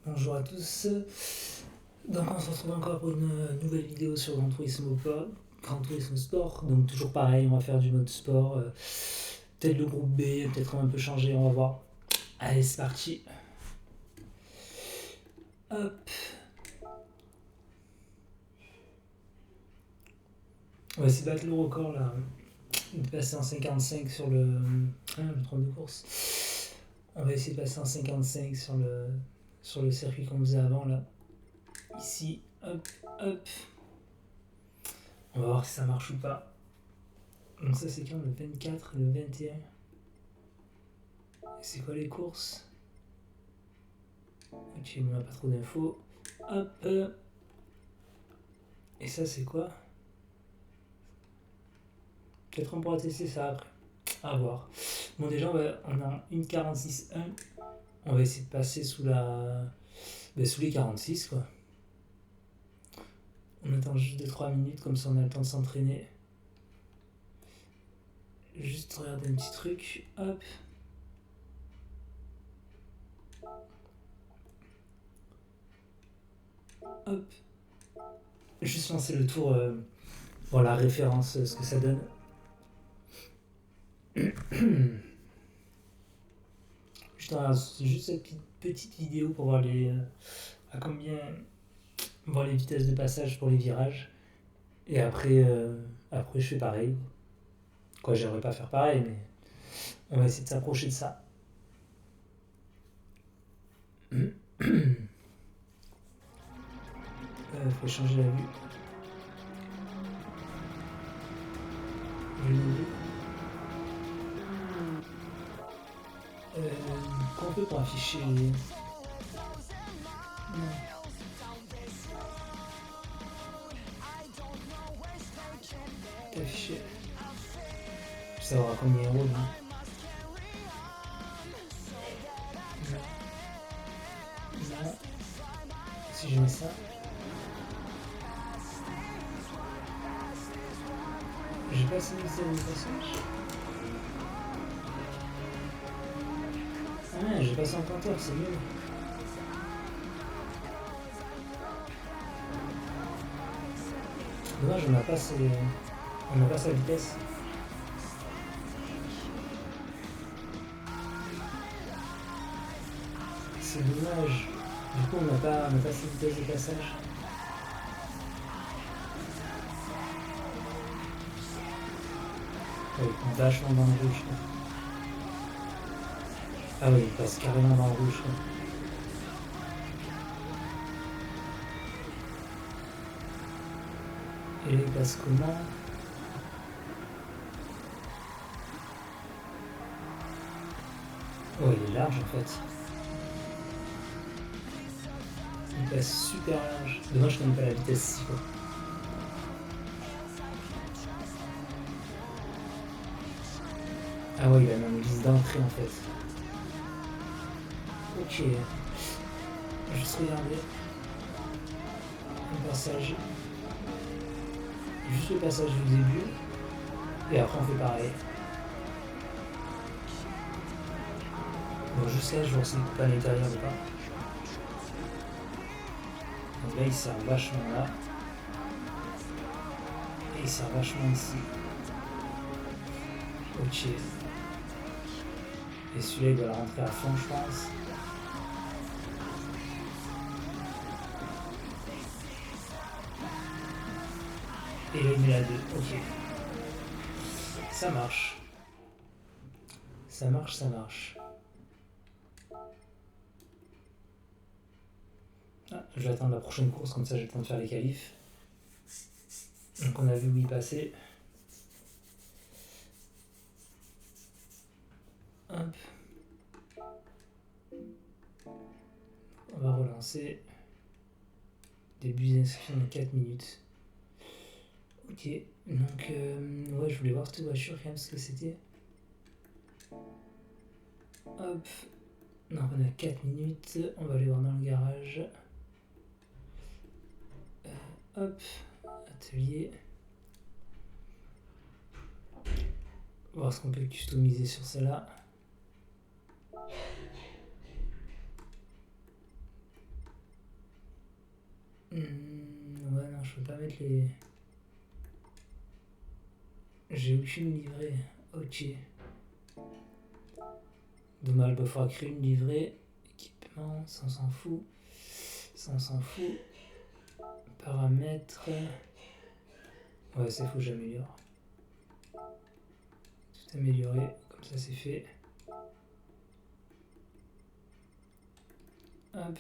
Bonjour à tous. Donc on se retrouve encore pour une nouvelle vidéo sur Gran Turismo Sport. Donc toujours pareil, on va faire du mode sport. Peut-être le groupe B, peut-être un peu changer, on va voir. Allez, c'est parti. Hop. On va essayer de battre le record là. De passer en 55 sur le. Ah, je me trompe de course. On va essayer de passer en 55 sur le circuit qu'on faisait avant là. Ici, hop, hop. On va voir si ça marche ou pas. Donc ça c'est quand le 24 et le 21. C'est quoi les courses? Ok, on n'a pas trop d'infos. Hop. Et ça c'est quoi? Peut-être on pourra tester ça après. À voir. Bon déjà on a une 46.1. On va essayer de passer sous les 46 quoi. On attend juste 2-3 minutes, comme ça on a le temps de s'entraîner. Juste regarder un petit truc. Hop. Hop. Juste lancer le tour pour la référence, ce que ça donne. C'est juste cette petite vidéo pour voir à combien voir les vitesses de passage pour les virages. Et après je fais pareil. Quoi, j'aimerais pas faire pareil, mais on va essayer de s'approcher de ça. Faut changer la vue. Qu'on peut pour afficher les. Afficher. Je sais savoir à combien il roule. Là. Si je mets ça. J'ai pas assez de vitesse de passage. Ah ouais, j'ai passé en compteur, c'est mieux. Dommage, on n'a pas sa vitesse. C'est dommage. Du coup, on n'a pas sa vitesse de passage. Ouais, il prend vachement dans le rouge. Ah oui, il passe carrément dans le rouge. Et il passe comment? Oh, il est large en fait. Il passe super large. Dommage, je connais pas la vitesse ici quoi. Ah ouais, il a même une liste d'entrée en fait. Ok. Juste regarder. Le passage. Juste le passage du début. Et après on fait pareil. Bon, juste là, je vais voir si pas à l'intérieur ou pas. Donc là, il sert vachement là. Et il sert vachement ici. Ok. Et celui-là, il doit la rentrer à fond, je pense. Et là, il met la 2. Ok. Ça marche. Ça marche. Ah, je vais attendre la prochaine course, comme ça j'ai le temps de faire les qualifs. Donc on a vu où il passait. Hop. On va relancer. Début d'inscription dans 4 minutes. Ok, donc ouais, je voulais voir cette voiture quand même ce que c'était. Hop. Donc on a 4 minutes, on va aller voir dans le garage. Hop, atelier. Voir ce qu'on peut customiser sur celle-là. Ouais, non, je peux pas mettre les... J'ai aucune livrée. Ok. Dommage, il faudra créer une livrée. Équipement, ça on s'en fout. Ça on s'en fout. Paramètres. Ouais, ça faut que j'améliore. Tout améliorer, comme ça c'est fait. Hop.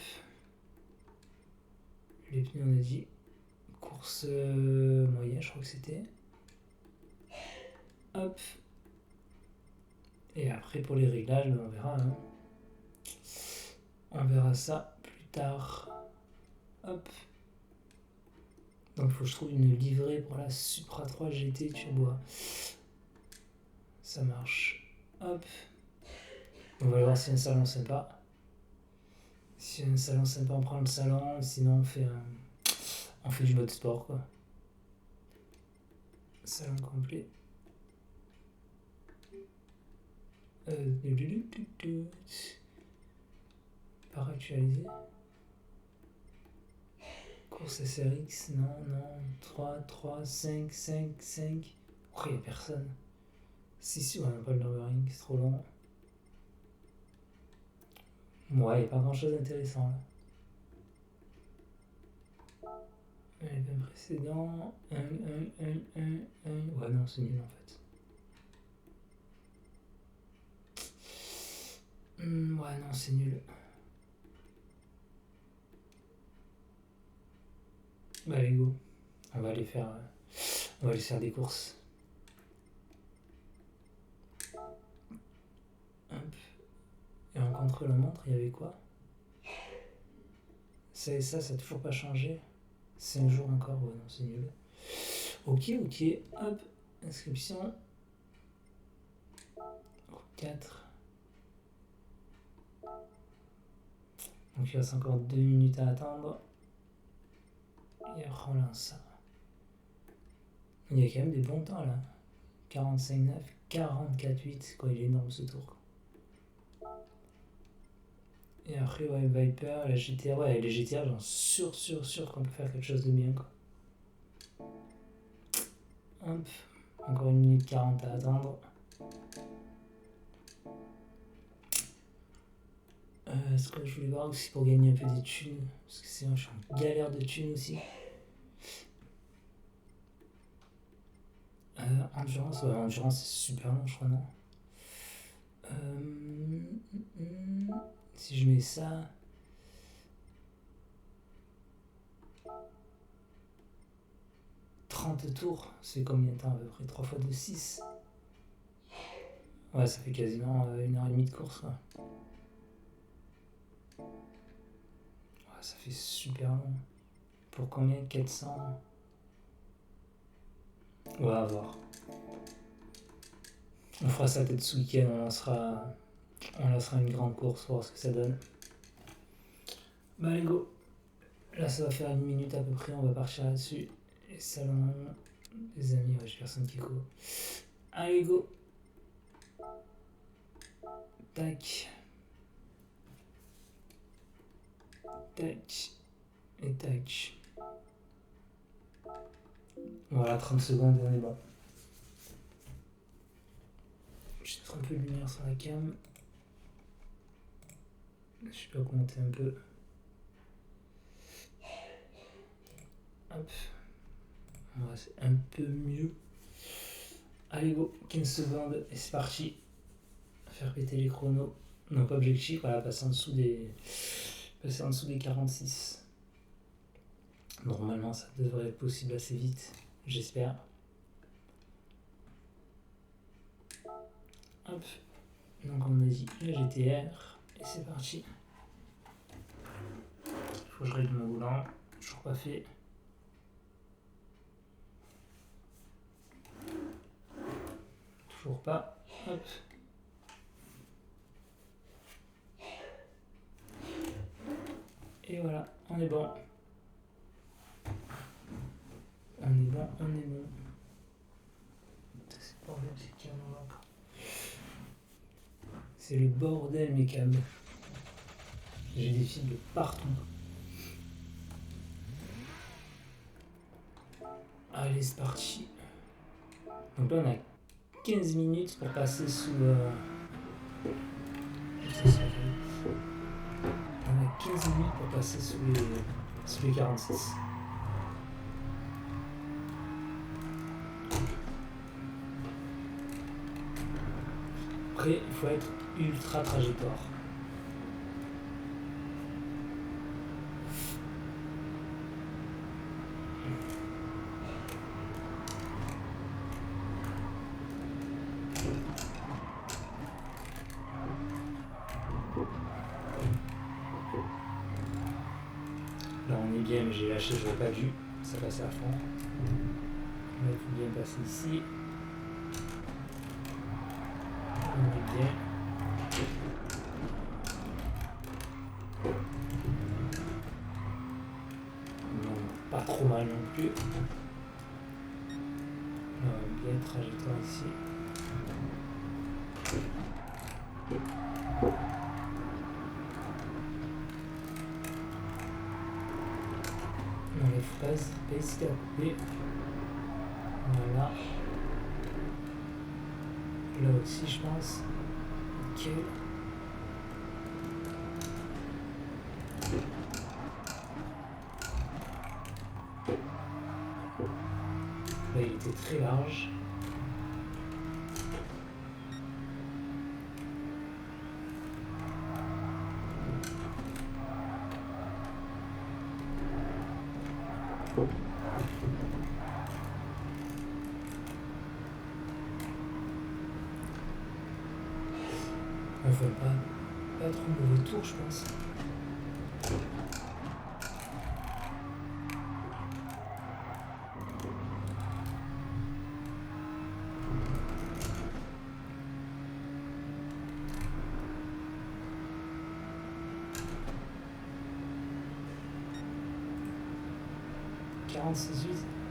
Les pneus on a dit. Course moyenne, je crois que c'était. Hop. Et après pour les réglages, on verra. Hein. On verra ça plus tard. Hop. Donc il faut que je trouve une livrée pour la Supra 3 GT Turbo. Ça marche. Hop. On va voir si un salon sympa. Si un salon sympa, on prend le salon. Sinon on fait du mode sport quoi. Salon complet. Par actualiser. Course SRX, non. 3, 5. Oh, il n'y a personne. 6, ouais, pas le numbering, c'est trop long. Ouais, il n'y a pas grand chose d'intéressant là. Les mêmes précédents. 1. Ouais, non, c'est nul en fait. Ouais, non, c'est nul. Bah, allez, go. On va aller faire des courses. Hop. Et en contre-la-montre, il y avait quoi? Ça et ça a toujours pas changé. 5 jours encore, ouais, non, c'est nul. Ok, hop. Inscription. 4. Donc il reste encore 2 minutes à attendre. Et on lance ça. Il y a quand même des bons temps là. 45,9, 44,8. Quoi, il est énorme ce tour. Et après, ouais, Viper, la GTR. Ouais, les GTR, j'en suis sûr qu'on peut faire quelque chose de bien quoi. Hop. Encore 1 minute 40 à attendre. Ce que je voulais voir aussi pour gagner un peu des thunes. Parce que sinon, je suis en galère de thunes aussi. Endurance, ouais, endurance c'est super long, je crois, non? Si je mets ça. « 30 tours, c'est combien de temps à peu près? 3 fois 2, 6. Ouais, ça fait quasiment 1h30 de course. Quoi. Ouais, ça fait super long. Pour combien? 400. Ouais, à voir. On fera ça peut-être ce week-end, on lancera une grande course pour voir ce que ça donne. Bah allez go. Là ça va faire 1 minute à peu près, on va partir là-dessus. Et salon, les amis, ouais j'ai personne qui court. Allez go. Tac. Tac. Et tac. Voilà, 30 secondes et on est bon. Je vais mettre un peu de lumière sur la cam. Je peux augmenter un peu. Hop. Ouais, c'est un peu mieux. Allez go, 15 secondes et c'est parti. Faire péter les chronos. Non, pas objectif, voilà, passer en dessous des 46. Normalement, ça devrait être possible assez vite, j'espère. Hop. Donc on a dit la GTR et c'est parti. Faut que je règle mon volant, toujours pas fait. Toujours pas. Hop. Et voilà, on est bon. On est bon. C'est le bordel, c'est carrément là. C'est le bordel mes câbles. J'ai des fils de partout. Allez, c'est parti. Donc là, on a 15 minutes pour passer sous... On a 15 minutes pour passer sous les 46. Après, il faut être ultra trajectoire. Là on est bien, mais j'ai lâché, j'aurais pas dû, ça passe à fond. Là il faut bien passer ici. On est bien. Non, pas trop mal non plus. Là on est bien, trajectoire ici. On les fraises, pas hésiter à couper. Voilà. Là aussi je pense. Ok. Là il était très large. Il ne faut pas trop mauvais tour, je pense.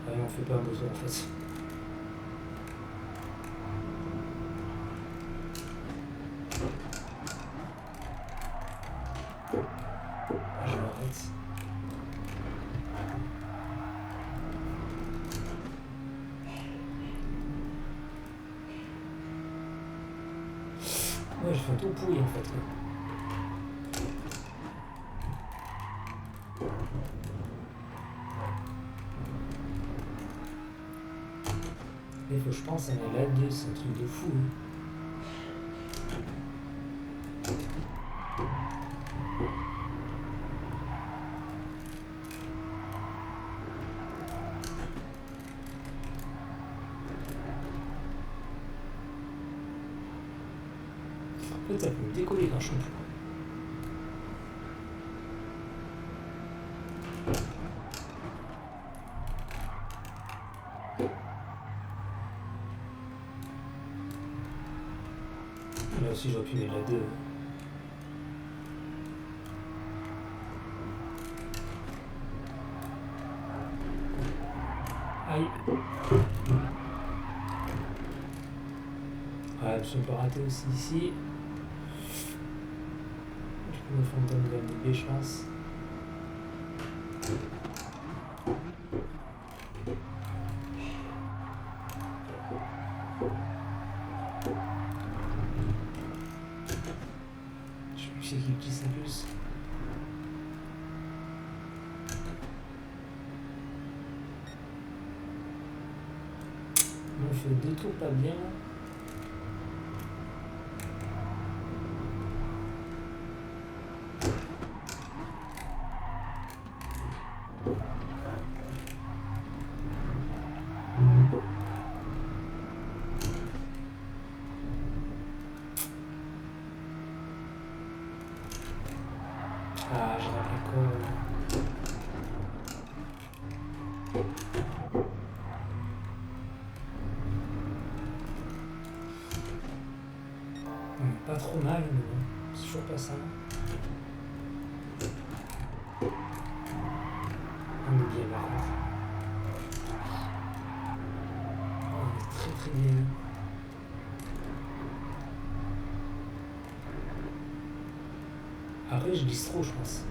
Ouais, on fait pas un besoin en fait. Je m'arrête. Ouais, je fais tout pourri en fait. Il faut, je pense, aller là 2, c'est un truc de fou. Hein. En fait, ça peut me décoller quand je suis plus. Là aussi, j'aurais pu mettre la 2. Aïe. Ouais, je peux rater aussi ici. Je peux me faire une bonne de B, je pense. Je sais plus c'est qui s'abuse. On fait 2 tours pas bien. Ah, je rate la corde. Pas trop mal, mais bon, c'est toujours pas ça. On est bien par contre. On est très très bien. Après, je glisse trop, je pense.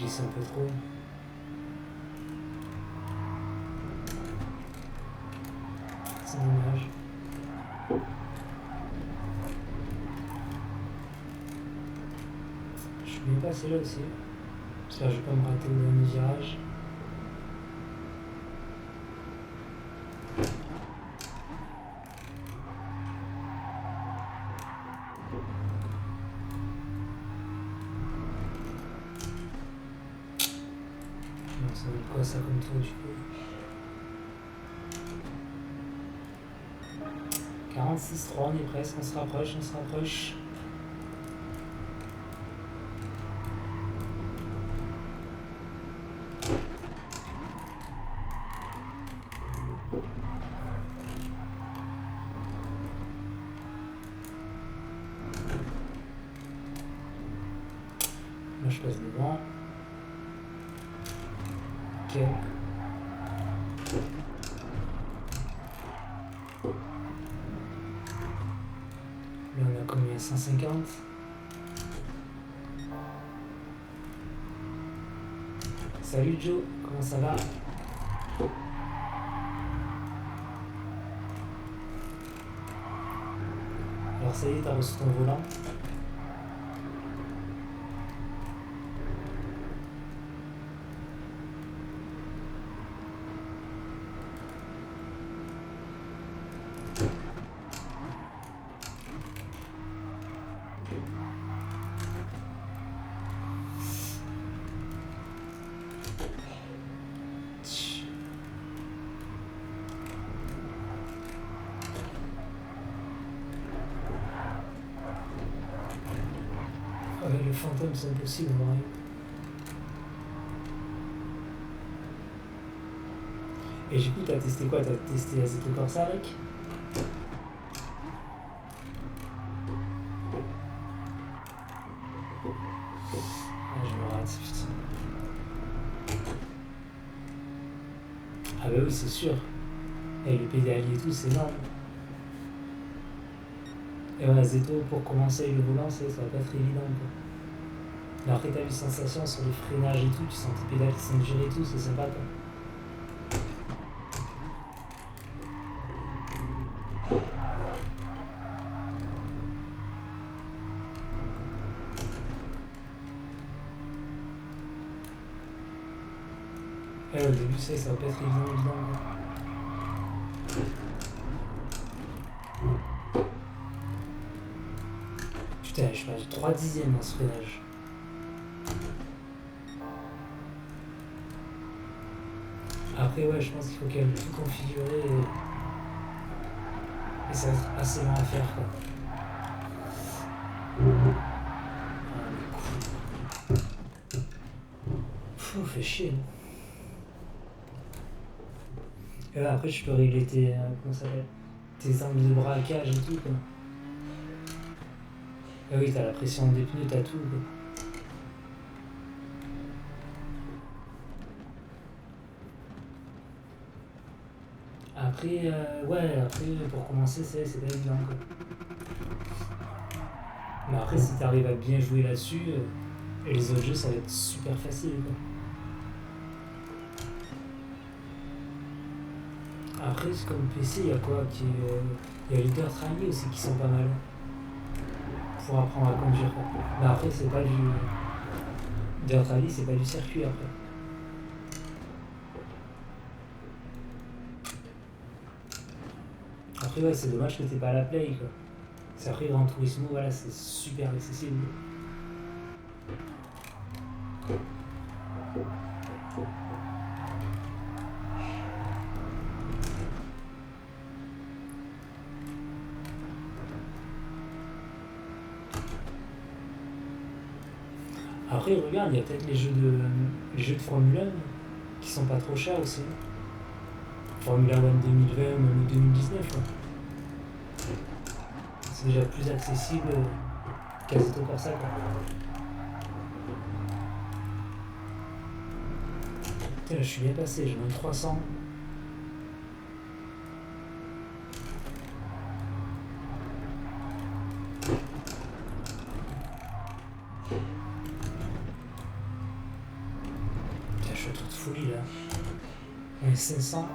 glisse un peu trop. C'est dommage. Je suis bien passé là aussi. J'espère que je vais pas me rater au dernier virage. Non, ça va être quoi ça comme tour du coup? 46-3, on est presque, on se rapproche, on se rapproche. Là je passe devant. Ok. Là on a combien? 150. Salut Joe, comment ça va? Alors ça y est, t'as reçu ton volant. Le fantôme, c'est impossible, Mario. Et du coup, t'as testé quoi? T'as testé Assetto Corsa avec? Ah, je me rate, putain. Ah bah oui, c'est sûr. Et le pédalier et tout, c'est énorme. Et ouais, Assetto, pour commencer le volant, ça va pas être évident, quoi. Mais après, t'as eu sensation sur les freinages et tout, tu sens tes pédales qui sont girées et tout, c'est sympa, quoi. Et au début, ça va pas être évident, quoi. Putain, je perds 3 dixièmes dans ce freinage. Après, ouais, je pense qu'il faut quand même tout configurer et ça va être assez long à faire, quoi. Pfff, fait chier. Et là, après, je peux régler comment ça s'appelle, tes angles de braquage et tout, quoi. Ah oui, t'as la pression des pneus, t'as tout, quoi. Après, pour commencer, c'est pas évident, quoi. Mais après, si t'arrives à bien jouer là-dessus, les autres jeux, ça va être super facile, quoi. Après, c'est comme PC, il y a quoi il y a les Dirt Rally aussi qui sont pas mal. Pour apprendre à conduire, quoi. Mais après, c'est pas du... Dirt Rally, c'est pas du circuit, après. Après, ouais, c'est dommage que t'aies pas la play, quoi. C'est après Gran Turismo, voilà, c'est super accessible. Après, regarde, il y a peut-être les jeux de Formule 1 qui sont pas trop chers aussi. Formule 1 2020 ou même 2019, quoi. C'est déjà plus accessible qu'Assetto Corsa, quoi. Putain, là, je suis bien passé, j'ai moins 300. suis un truc de folie là. On est 500.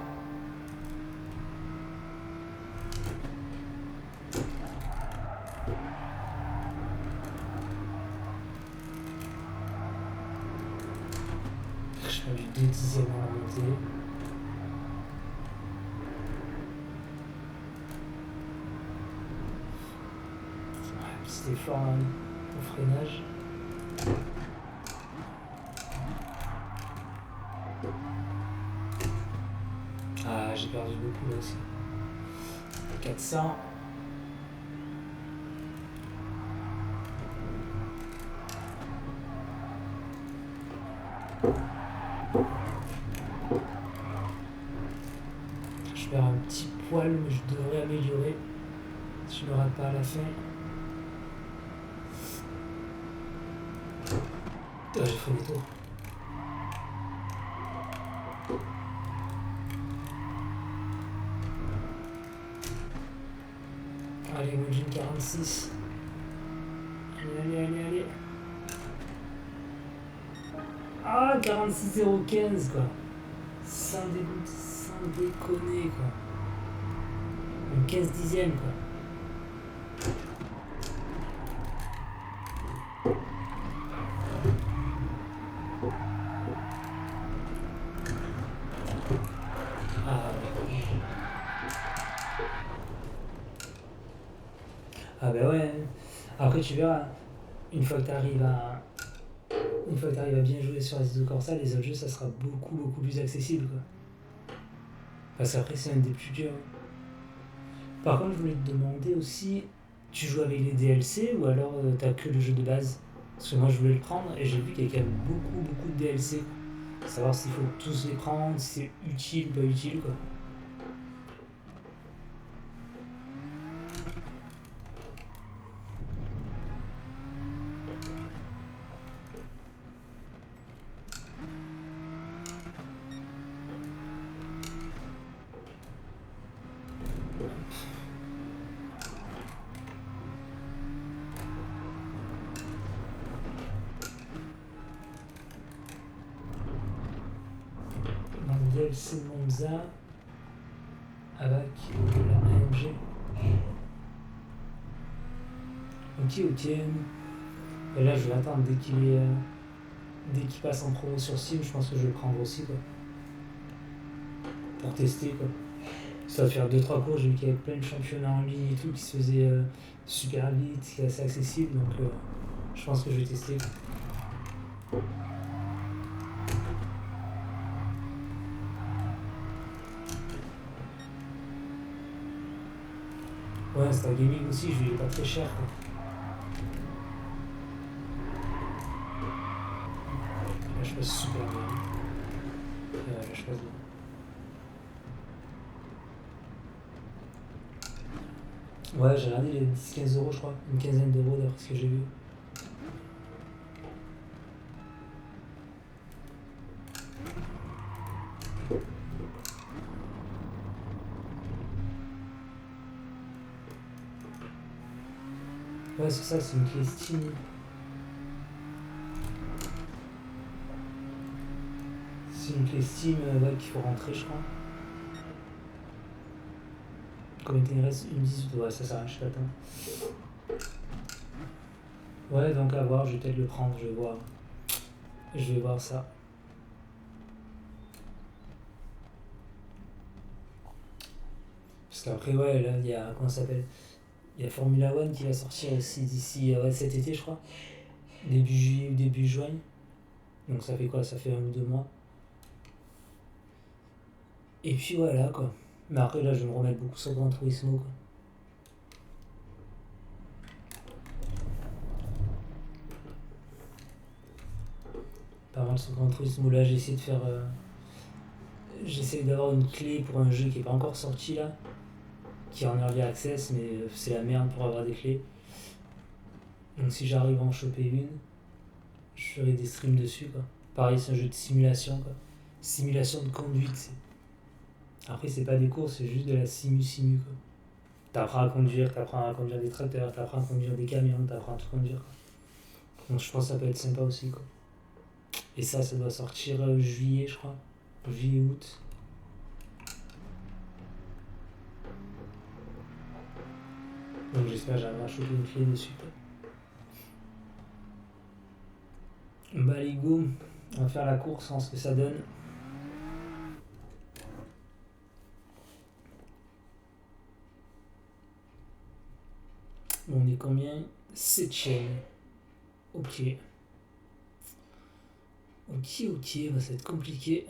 J'ai perdu 2 dixièmes à la montée. Ouais, petit effort hein, au freinage. Ah, j'ai perdu beaucoup là aussi. 400. Je perds un petit poil, mais je devrais améliorer. Si je ne me rate pas à la fin. J'ai fait des tours. Allez, Mojin 46. Allez. Ah, 46,015 quoi. Sans déconner quoi. Un 15 dixième quoi. Ah bah ouais. Après tu verras, une fois que tu arrives à bien jouer sur Assetto Corsa, les autres jeux ça sera beaucoup plus accessible quoi. Parce qu'après c'est un des plus durs. Par contre je voulais te demander aussi, tu joues avec les DLC ou alors t'as que le jeu de base? Parce que moi je voulais le prendre et j'ai vu qu'il y a quand même beaucoup de DLC. Savoir s'il faut tous les prendre, si c'est utile ou pas utile quoi. DLC Monza avec la AMG. Ok. Et là je vais attendre dès qu'il passe en promo sur Steam, je pense que je vais le prendre aussi quoi. Pour tester quoi. Ça va faire 2-3 cours, j'ai vu qu'il y avait plein de championnats en ligne et tout qui se faisaient super vite, qui est assez accessible, donc je pense que je vais tester. Ouais, Star Gaming aussi, je lui ai pas très cher quoi. Là je passe super bien. Là je passe bien. Ouais, j'ai regardé les 10-15 euros je crois, une quinzaine d'euros d'après ce que j'ai vu. Ouais, c'est ça, c'est une clé Steam. C'est une clé Steam ouais, qu'il faut rentrer, je crois. Combien il reste? Une 18. Ouais, ça s'arrache, je l'attends. Ouais, donc à voir, je vais peut-être le prendre, je vais voir. Je vais voir ça. Parce qu'après, ouais, là, il y a, comment ça s'appelle? Il y a Formula One qui va sortir aussi d'ici cet été, je crois. Début juillet ou début juin. Donc ça fait quoi? Ça fait 1 ou 2 mois. Et puis voilà, quoi. Mais après, là, je vais me remettre beaucoup sur Gran Turismo, quoi. Pas mal sur Gran Turismo. Là, j'ai essayé de faire... j'essaie d'avoir une clé pour un jeu qui n'est pas encore sorti, là. Qui est en early access, mais c'est la merde pour avoir des clés. Donc si j'arrive à en choper une, je ferai des streams dessus, quoi. Pareil, c'est un jeu de simulation, quoi. Simulation de conduite. Après, c'est pas des courses, c'est juste de la simu, quoi. T'apprends à conduire des tracteurs, t'apprends à conduire des camions, t'apprends à tout conduire, quoi. Donc je pense que ça peut être sympa aussi, quoi. Et ça doit sortir juillet, je crois. Juillet, août. Donc j'espère que j'arriverai à choper une clé dessus. Bah les go, on va faire la course, voir ce que ça donne. Bon, on est combien? 7ème. Ok. Ok, bah, ça va être compliqué.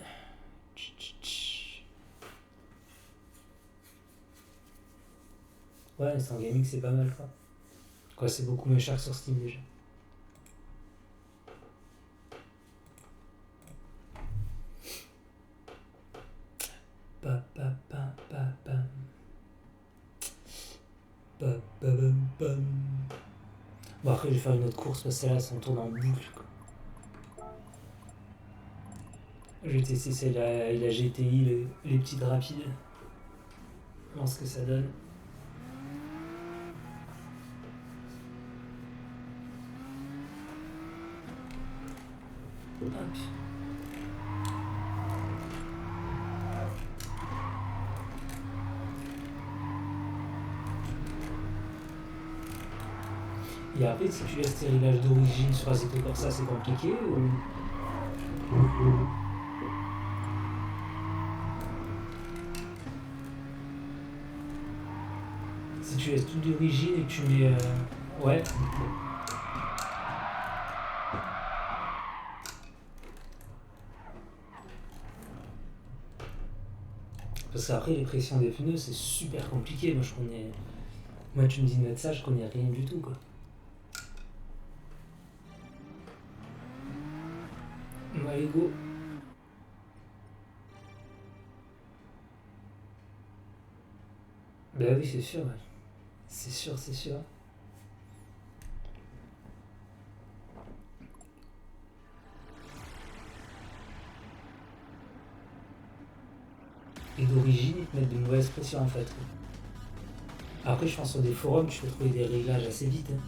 Ouais, Instant Gaming c'est pas mal quoi. Quoi, c'est beaucoup moins cher que sur Steam déjà. Bon, après je vais faire une autre course parce que là ça tourne en boucle quoi. Je vais tester celle-là et la GTI, les petites rapides. Voir ce que ça donne. Hop. Et après, si tu laisses tes réglages d'origine sur Assetto Corsa, c'est compliqué ou... Si tu laisses tout d'origine et que tu mets... Ouais. Parce qu'après, les pressions des pneus, c'est super compliqué. Moi, je connais... Moi, tu me dis de mettre ça, je connais rien du tout, quoi. Allez, go. Bah oui, c'est sûr, ouais. C'est sûr, c'est sûr. Et d'origine, ils te mettent de mauvaises pressions, en fait. Après, je pense sur des forums, tu peux trouver des réglages assez vite. Hein.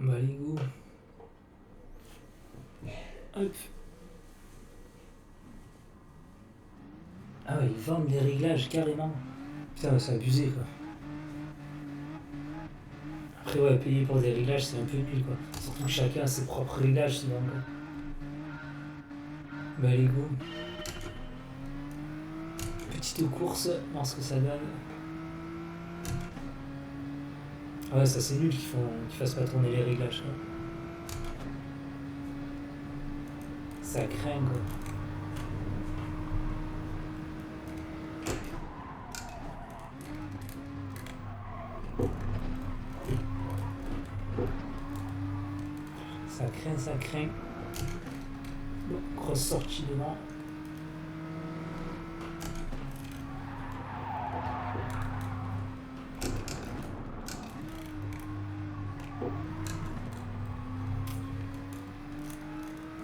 Bah allez go. Hop. Ah ouais, ils vendent des réglages carrément. Putain, c'est abusé quoi. Après ouais, payer pour des réglages c'est un peu nul quoi. Surtout que chacun a ses propres réglages souvent quoi. Bah allez go. Petite course, voir ce que ça donne. Ah ouais, ça c'est nul qu'ils fassent pas tourner les réglages quoi. Ça craint quoi. Ça craint. Bon, grosse sortie devant.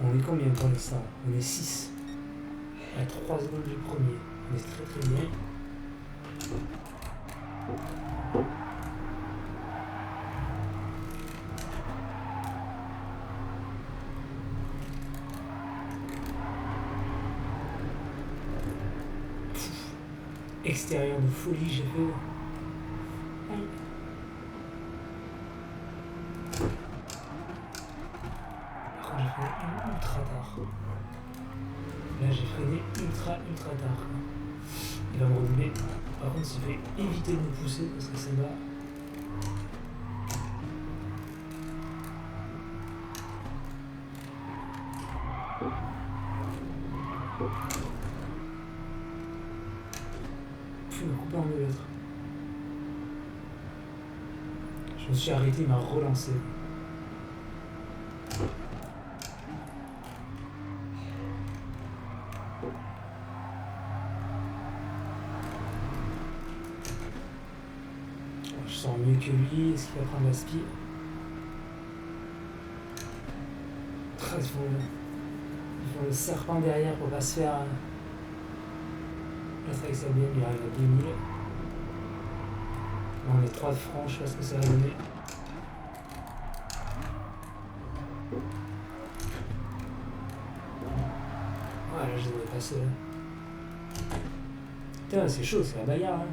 On est combien pour l'instant? On est 6. À 3 secondes du premier. On est très bien. Extérieur de folie, j'ai fait. Par contre, j'ai freiné ultra tard. Là, j'ai freiné ultra tard. Il va me redoubler. Par contre, il fait éviter de me pousser parce que c'est bas. Je me couper en deux l'autre. Je me suis arrêté, il m'a relancé. Je sens mieux que lui, est-ce qu'il va prendre la speed? Il faut le serpent derrière pour pas se faire Là, c'est vrai que ça bien, il arrive à 2000. Là, on est 3 de francs, je sais pas ce que ça va donner. Ouais, là, je devrais passer là. Putain, c'est chaud, c'est la bagarre. Hein.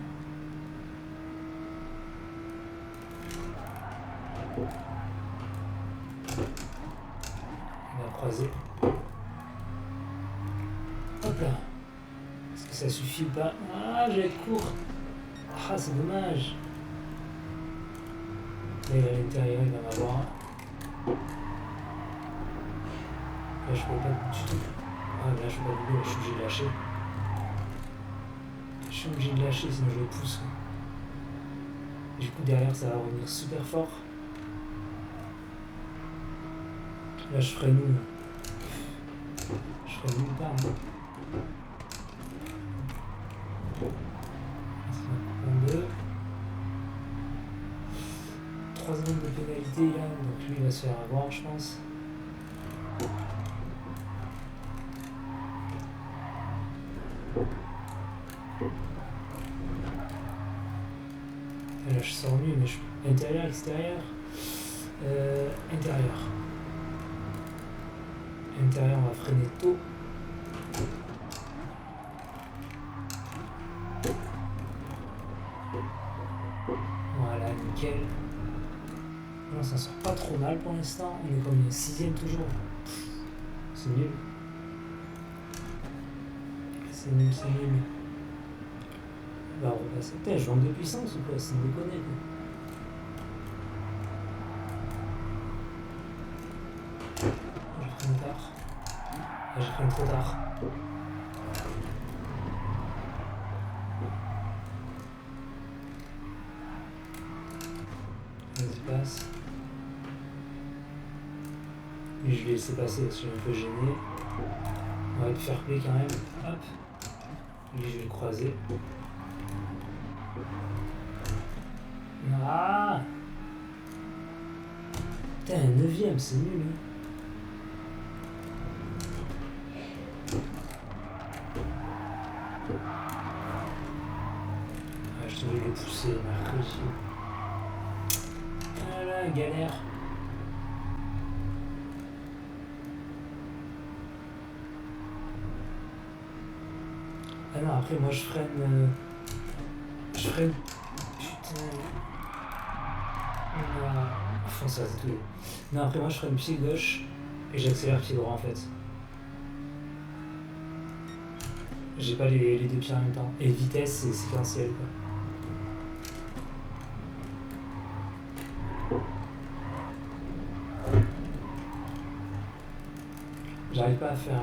On va croiser. Hop là. Est-ce que ça suffit ou pas? Ah, je vais être court. Ah, c'est dommage. Là, il est à l'intérieur, il va m'avoir. Là, je peux pas du tout. Ah, là, je peux pas doubler, là, je suis obligé de lâcher. Je suis obligé de lâcher, sinon je le pousse. Du coup, derrière, ça va revenir super fort. Là, je ferai nul. Je ferai nulle part. Hein. En deux. 3 secondes de pénalité là, donc lui il va se faire avoir, je pense. Et là, je sors mieux, mais je... intérieur, extérieur. Intérieur. Intérieur, on va freiner tôt. Voilà, nickel. On s'en sort pas trop mal pour l'instant. On est comme 6ème toujours. C'est nul. C'est nul, c'est nul. On va repasser. Putain, je manque de puissance ou quoi? C'est déconné quoi. J'ai pris tard. Ah, j'ai pris trop tard. Vas-y, passe. Lui, je vais laisser passer parce que je suis un peu gêné. On va être fair play quand même. Hop. Lui, je vais le croiser. Ah! Putain, un 9ème, c'est nul. Hein. Ah, je devais le pousser, mercredi. Ah là, galère. Ah non, après, moi, je freine... Je freine... Putain... Enfin, ça, c'est tout. Non, après, moi, je freine pied gauche et j'accélère pied droit, en fait. J'ai pas les deux pieds en même temps. Et vitesse, c'est séquentiel, quoi. J'arrive pas à faire...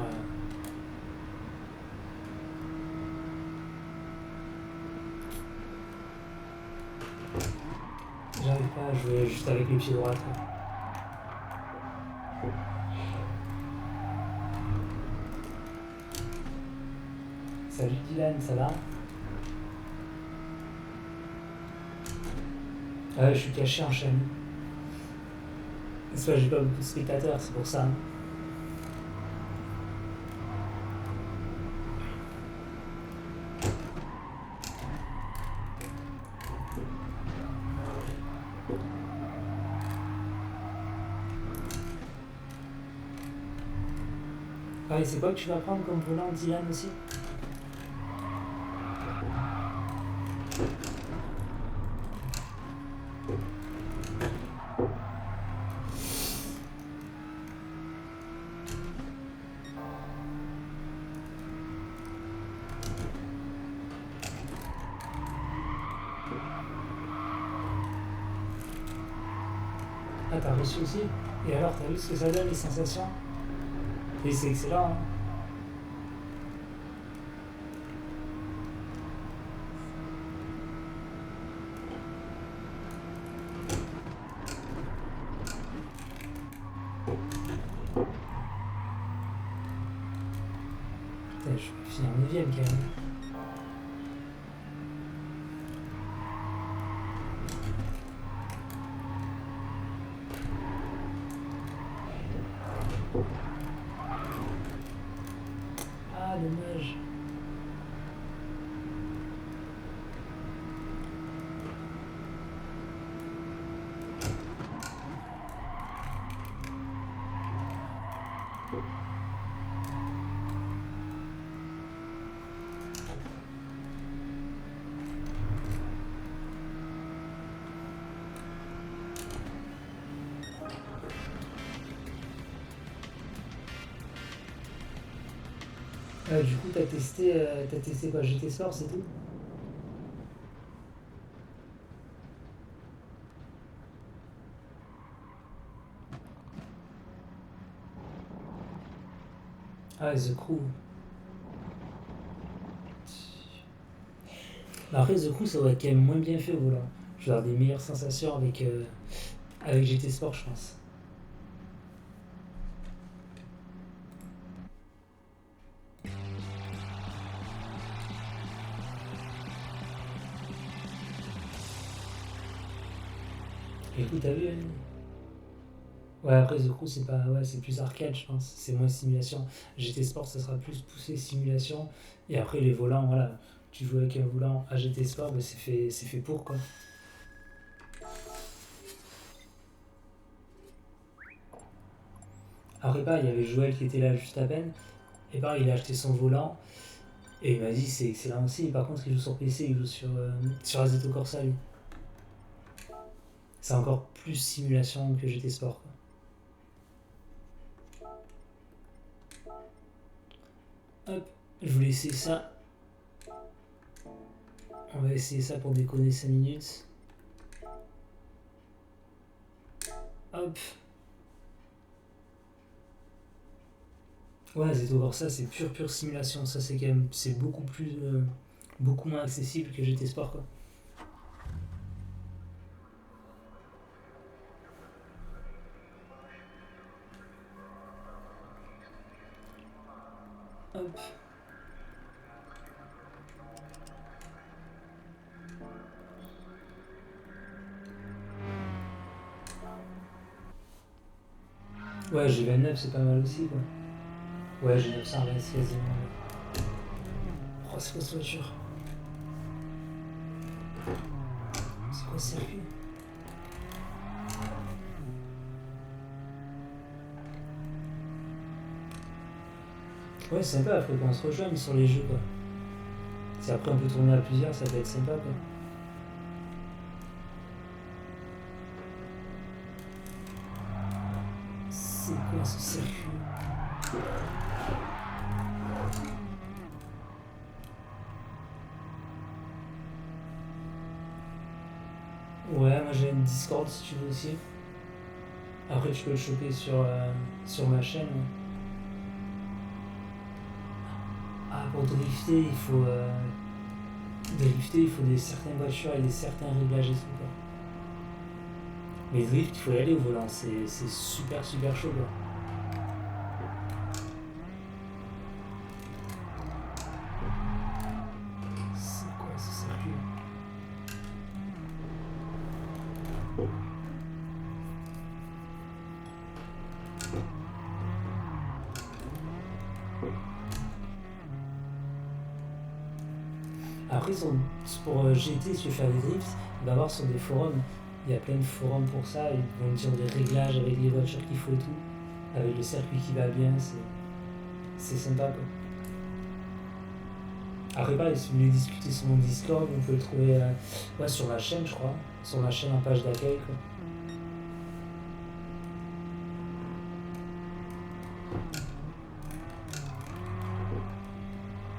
J'arrive pas à jouer juste avec les pieds droits. Salut Dylan, ça va? Ah ouais, je suis caché en chaîne. Soit j'ai pas beaucoup de spectateurs, c'est pour ça. Ah, et c'est quoi que tu vas prendre comme volant, Dylan, aussi? Ah, t'as reçu aussi? Et alors, t'as vu ce que ça donne, les sensations? Et c'est excellent, hein? Putain, je vais finir 9ème quand même. Ah, dommage. Du coup, t'as testé quoi? GT Sport, c'est tout? Ah, The Crew. Bah après, The Crew, ça doit être quand même moins bien fait au volant. Je vais avoir des meilleures sensations avec GT Sport, je pense. Écoute, t'as vu? Ouais, après, The Crew, c'est pas. Ouais, c'est plus arcade, je pense. C'est moins simulation. GT Sport, ça sera plus poussé simulation. Et après, les volants, voilà. Tu joues avec un volant à GT Sport, bah, c'est fait pour, quoi. Après, pareil, il y avait Joël qui était là juste à peine. Et pareil, il a acheté son volant. Et il m'a dit, c'est excellent aussi. Par contre, il joue sur PC, il joue sur Assetto Corsa, lui. C'est encore plus simulation que GT Sport, quoi. Hop, je voulais essayer ça. On va essayer ça pour déconner 5 minutes. Hop. Ouais, Assetto Corsa, c'est pure simulation. Ça, c'est quand même. C'est beaucoup plus. Beaucoup moins accessible que GT Sport, quoi. Hop. Ouais, G29, c'est pas mal aussi, quoi. Ouais, G900, là, c'est quasiment. Oh, c'est quoi cette voiture? C'est quoi ce circuit? Ouais, c'est sympa, après qu'on se rejoigne sur les jeux, quoi. Si après on peut tourner à plusieurs, ça peut être sympa, quoi. C'est quoi ce circuit? Ouais, moi j'ai une Discord si tu veux aussi. Après, tu peux le choper sur ma chaîne. Ah, pour drifter, il faut des certaines voitures et des certains réglages et tout, quoi. Mais drift, il faut y aller au volant, c'est super chaud, quoi. C'est quoi ce circuit? Après, pour GT, si tu veux faire des drifts, il va y avoir sur des forums. Il y a plein de forums pour ça. Ils vont dire des réglages avec les voitures qu'il faut et tout. Avec le circuit qui va bien, c'est sympa, quoi. Après, pareil, si vous voulez discuter sur mon Discord, vous pouvez le trouver ouais, sur ma chaîne, je crois. Sur ma chaîne en page d'accueil, quoi.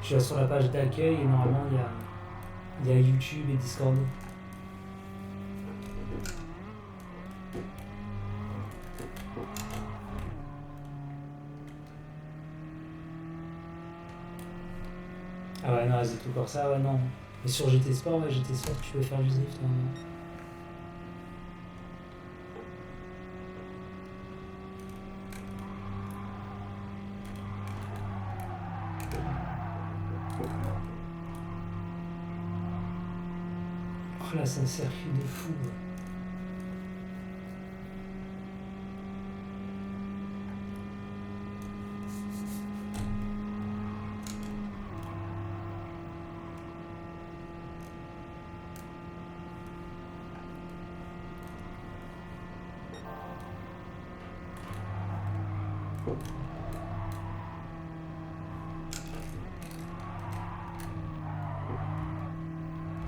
Je suis là sur la page d'accueil et normalement, il y a YouTube et Discord. Ah ouais, non, c'est tout comme ça, ouais, non. Mais sur GT Sport, ouais, GT Sport, tu peux faire du drift, hein. Oh là, c'est un circuit de fou, ouais.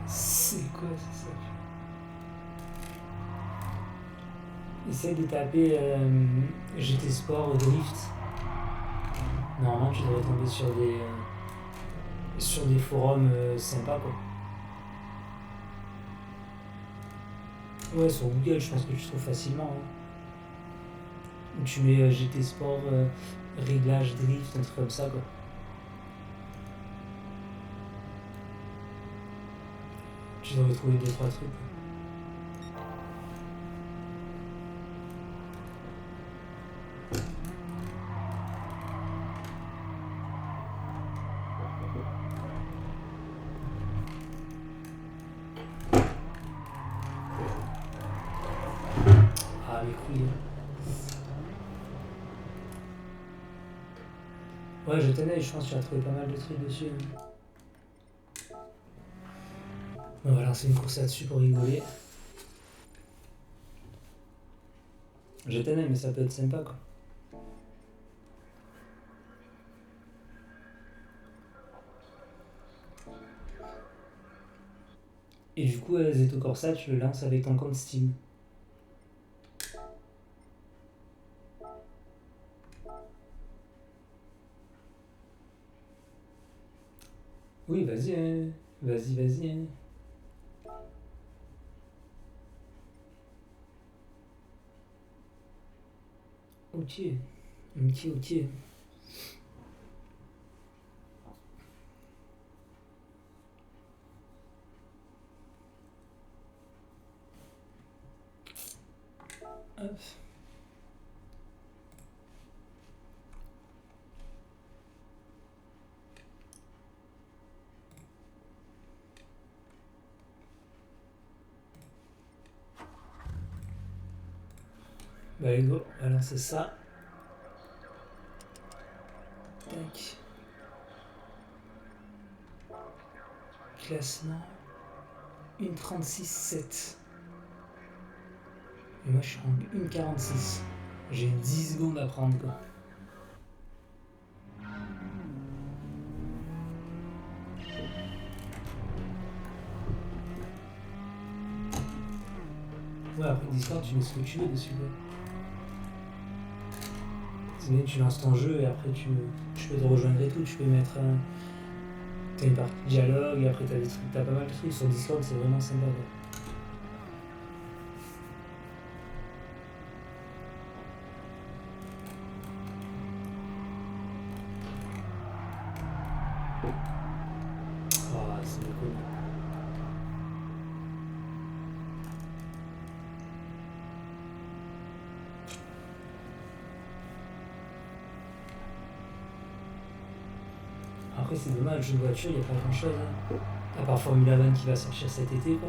C'est quoi ce circuit? Essaye de taper GT Sport au drift. Normalement, tu devrais tomber sur des, sur des forums sympas quoi. Ouais, sur Google, je pense que tu trouves facilement. Hein. Où tu mets GT Sport, réglage, drift, un truc comme ça quoi. Tu dois retrouver 2-3 trucs. Quoi. Ah, les couilles. Ouais, je tenais, je pense que tu as trouvé pas mal de trucs dessus. On va lancer une course là-dessus pour rigoler. Je tenais, mais ça peut être sympa quoi. Et du coup, Zeto Corsa, tu le lances avec ton compte Steam. Oui, vas-y, hein. Vas-y. Hein. Ok. Hop. Bah allez go, on va lancer ça. Tac. Classement 1,36,7. Et moi je suis en 1,46. J'ai 10 secondes à prendre quoi. Ouais, après Discord, tu mets ce que tu veux dessus quoi. C'est bien, tu lances ton jeu et après tu peux te rejoindre et tout. Tu peux mettre. T'as une partie dialogue et après t'as des trucs, t'as pas mal de trucs. Sur Discord, c'est vraiment sympa quoi. Oh, c'est cool. Après, c'est dommage, jeu de voiture, il n'y a pas grand chose. Hein. À part Formula One qui va sortir cet été, quoi.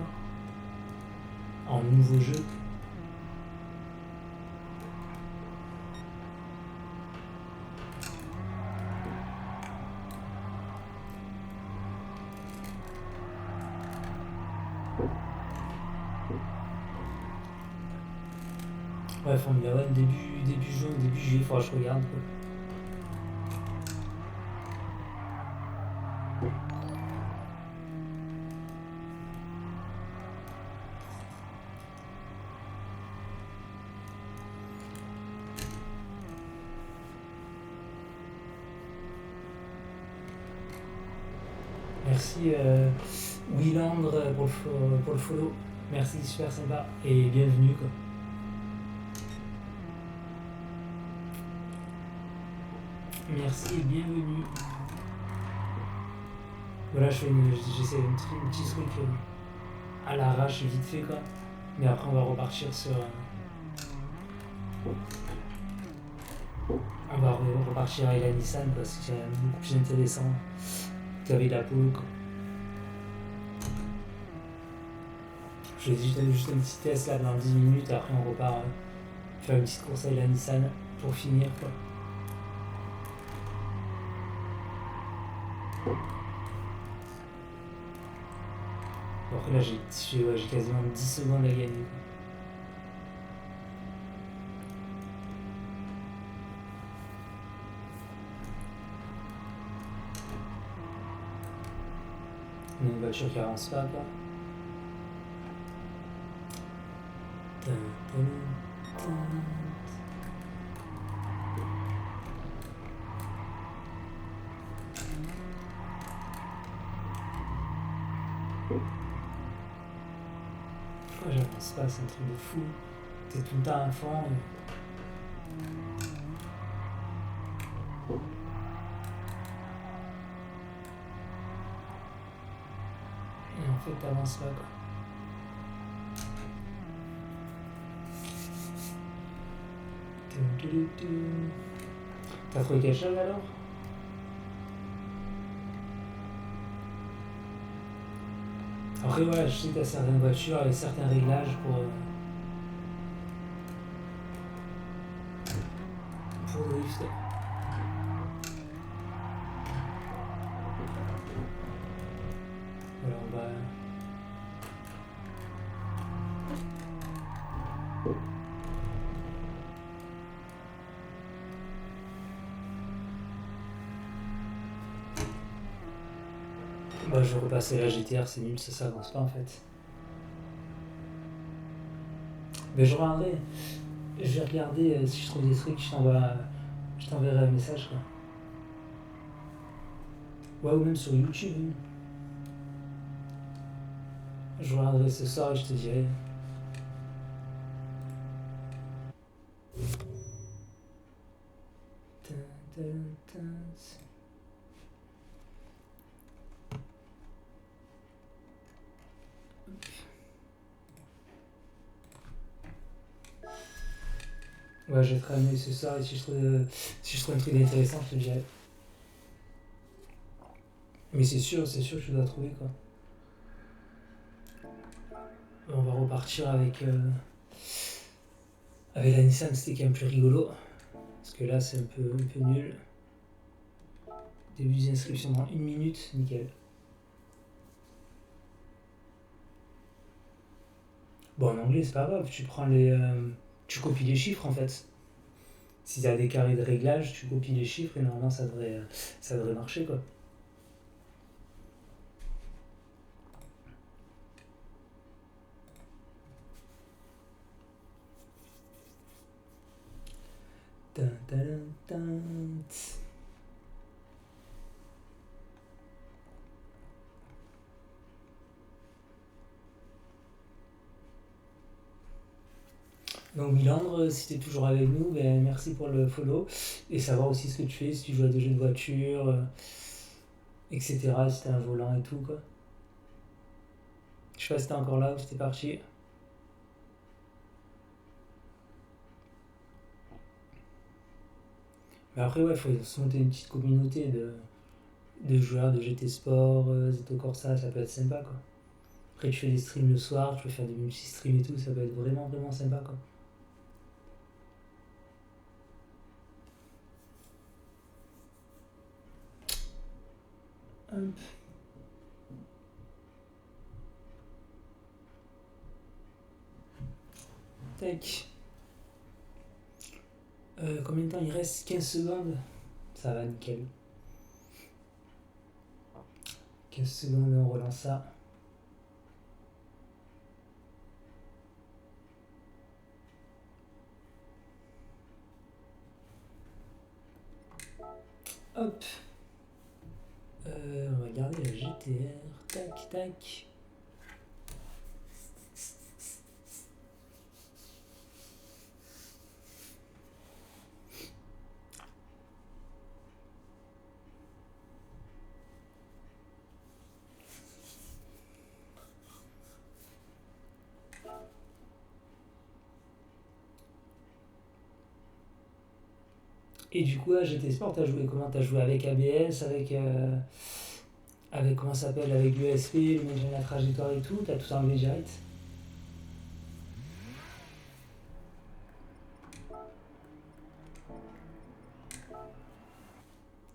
En nouveau jeu. Ouais, Formula One, début juin, début juillet, il faudra que je regarde, quoi. Merci Willandre pour le follow. Merci, super sympa. Et bienvenue quoi. Merci et bienvenue. Voilà, j'essaie un petit truc à l'arrache vite fait quoi. Mais après on va repartir sur. On va repartir avec la Nissan parce que c'est beaucoup plus intéressant qu'avec la Polo quoi. Je vais juste un petit test là dans 10 minutes et après on repart faire une petite course avec la Nissan pour finir quoi. Après là j'ai quasiment 10 secondes à gagner quoi. On a une voiture qui avance pas quoi. Pourquoi j'avance pas, c'est un truc de fou. T'es tout le temps à fond. Et en fait, t'avances pas, quoi. T'as trouvé quelque chose alors? Après, voilà, je sais que t'as certaines voitures avec certains réglages pour drifter. Voilà, on va. Bah, je vais repasser la GTR, c'est nul, ça avance pas en fait. Mais je regarderai. Je vais regarder si je trouve des trucs, je t'enverrai un message quoi. Ouais, ou même sur YouTube. Hein. Je regarderai ce soir et je te dirai. Ouais, je vais te ramener ce soir et si je trouve un truc intéressant, je te dirai. Mais c'est sûr que tu dois trouver quoi. On va repartir avec la Nissan, c'était quand même plus rigolo. Parce que là, c'est un peu nul. Début des inscriptions dans 1 minute, nickel. Bon, en anglais, c'est pas grave, tu copies les chiffres en fait. Si t'as des carrés de réglage, tu copies les chiffres et normalement ça devrait marcher quoi. Tin, tin, tin. Donc Milandre, si t'es toujours avec nous, ben, merci pour le follow et savoir aussi ce que tu fais, si tu joues à des jeux de voiture, etc. Si t'as un volant et tout quoi. Je sais pas si t'es encore là ou si t'es parti. Mais après ouais, faut se monter une petite communauté de joueurs de GT Sport, Zeto Corsa, ça peut être sympa quoi. Après tu fais des streams le soir, tu peux faire des multi-streams et tout, ça peut être vraiment vraiment sympa quoi. Hop. Tac. Combien de temps il reste? 15 secondes. Ça va, nickel. 15 secondes, on relance ça. Hop. On va garder la GTR. Tac, tac. Et du coup, à GT Sport, t'as joué comment? T'as joué avec ABS, avec comment ça s'appelle, avec l'USP, le mec la trajectoire et tout, t'as tout enlevé direct?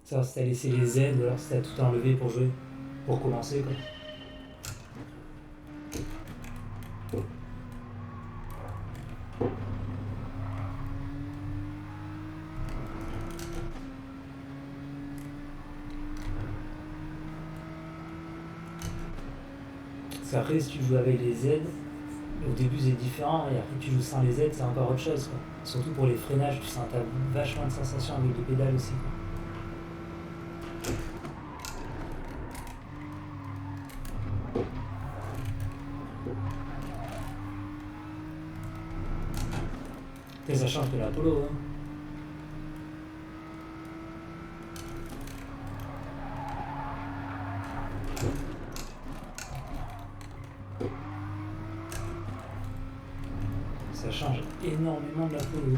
Savoir si t'as laissé les aides ou alors si t'as tout enlevé pour jouer, pour commencer quoi. Parce qu'après, si tu joues avec les aides, au début c'est différent et après tu joues sans les aides, c'est encore autre chose quoi. Surtout pour les freinages, tu sens t'as vachement de sensations avec les pédales aussi quoi. Et ça change que l'Apollo. Hein. Ça change énormément de l'Apollo.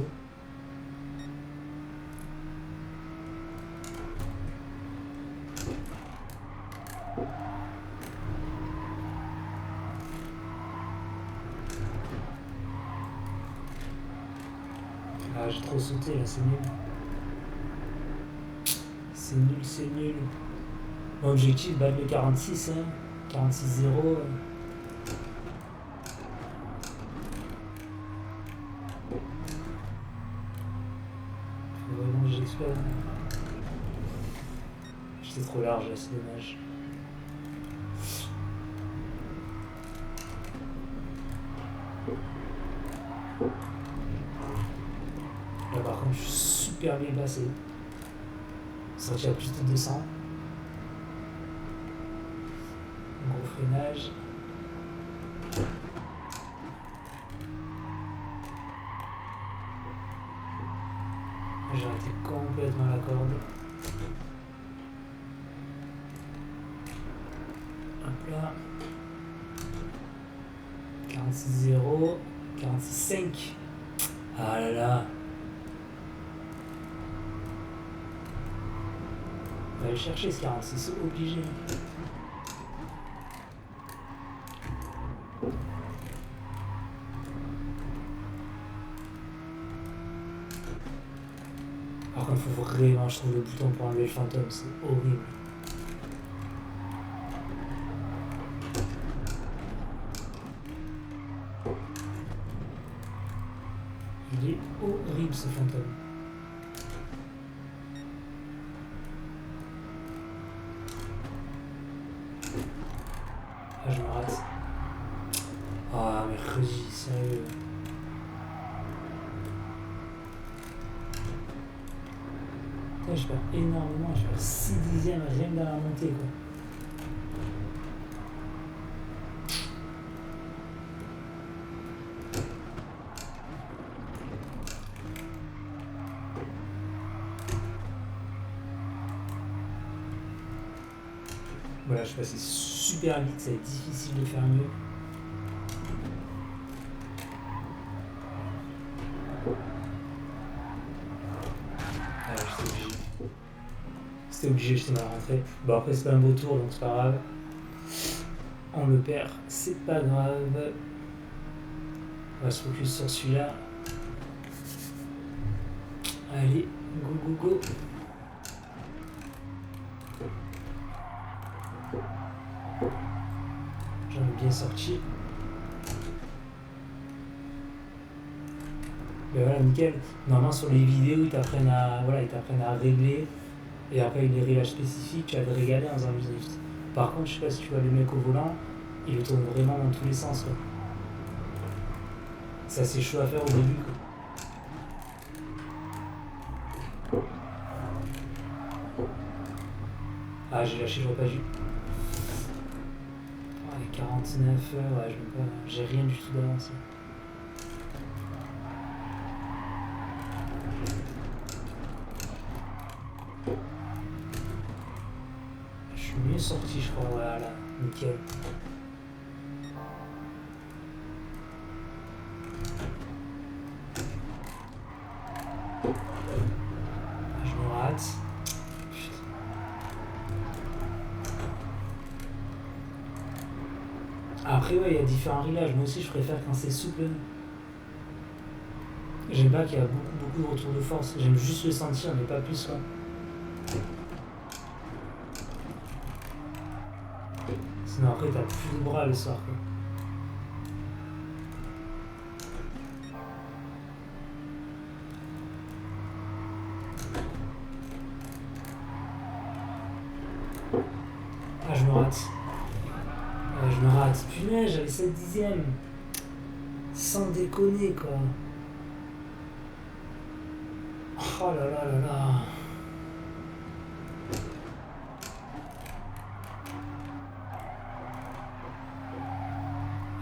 Ah, j'ai trop sauté là, c'est nul. C'est nul, c'est nul. Mon objectif, battre le 46, hein. 46-0. Faut vraiment que j'explose. J'étais trop large là, c'est dommage. Là par contre je suis super bien placé. Sorti à plus de 200. Gros freinage. J'ai arrêté complètement la corde. Hop là. 46-0. 46-5. Ah là là. On va aller chercher ce 46, c'est obligé. Par contre, il faut vraiment, je trouve, le bouton pour enlever le fantôme, c'est horrible. Il est horrible ce fantôme. Ah, je me rate. Ah, mercredi, sérieux. Putain, je perds énormément, je perds 6 dixièmes rien que dans la montée, quoi. Voilà, je suis passé super vite, ça va être difficile de faire mieux. Ah, j'étais obligé. C'était obligé, j'étais mal rentré. Bon, après, c'est pas un beau tour, donc c'est pas grave. On le perd, c'est pas grave. On va se focus sur celui-là. Allez, go, go, go. J'en ai bien sorti. Ben voilà, nickel. Normalement, sur les vidéos, ils t'apprennent à régler. Et après, avec des réglages spécifiques, tu vas te régaler en faisant du drift. Par contre, je sais pas si tu vois le mec au volant, il le tourne vraiment dans tous les sens, quoi. C'est assez chaud à faire au début, quoi. Ah, j'ai lâché, j'aurais pas dû. Ah, les 49, ouais, j'ai rien du tout d'avance. Je suis mieux sorti, je crois, voilà, nickel. Je me rate. Après, ouais, il y a différents réglages. Moi aussi, je préfère quand c'est souple. J'aime pas qu'il y a beaucoup de retour de force. J'aime juste le sentir, mais pas plus, quoi. Sinon, après, t'as plus de bras le soir, quoi. Ah, je me rate. Je me rate. Punaise, j'avais 7 dixièmes. Sans déconner, quoi. Oh là là là là.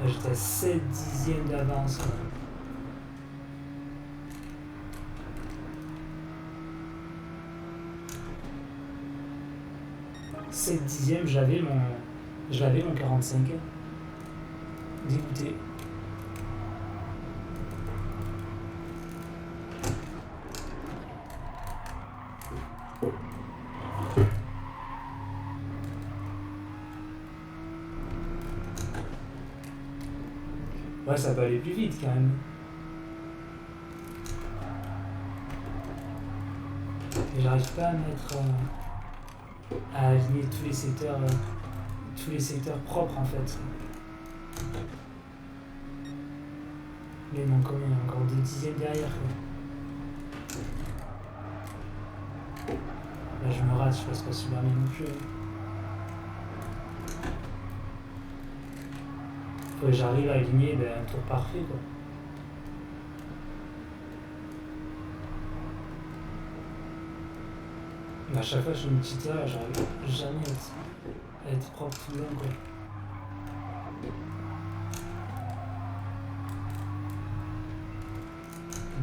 J'étais à 7 dixièmes d'avance, quoi. 7 dixièmes, je l'avais mon 45. Dégoûté. Ouais, ça peut aller plus vite quand même. Et j'arrive pas à mettre. À aligner tous les secteurs propres en fait. Mais il manque combien? Encore 2 dixièmes derrière quoi. Là je me rate, je passe pas super bien non plus. Faut que j'arrive à aligner un tour parfait quoi. À chaque fois je fais une petite erreur, j'arrive jamais à être propre tout le long quoi.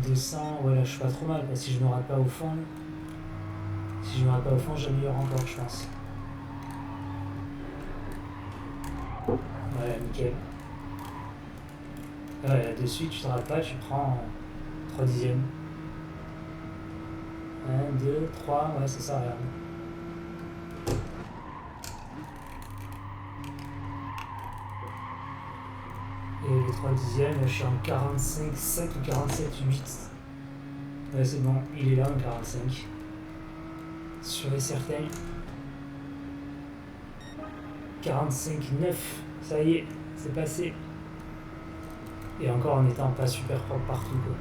Descends, ouais là je suis pas trop mal parce que si je me rate pas au fond. Si je me rate pas au fond, j'améliore encore je pense. Ouais nickel. Ouais là de suite tu te rates pas, tu prends 3 dixièmes. 1, 2, 3, ouais c'est ça regarde. Et les 3 dixièmes, je suis en 45,7 ou 47,8. Ouais, c'est bon, il est là en 45. Sûr et certain. 45,9. Ça y est, c'est passé. Et encore en étant pas super propre partout quoi.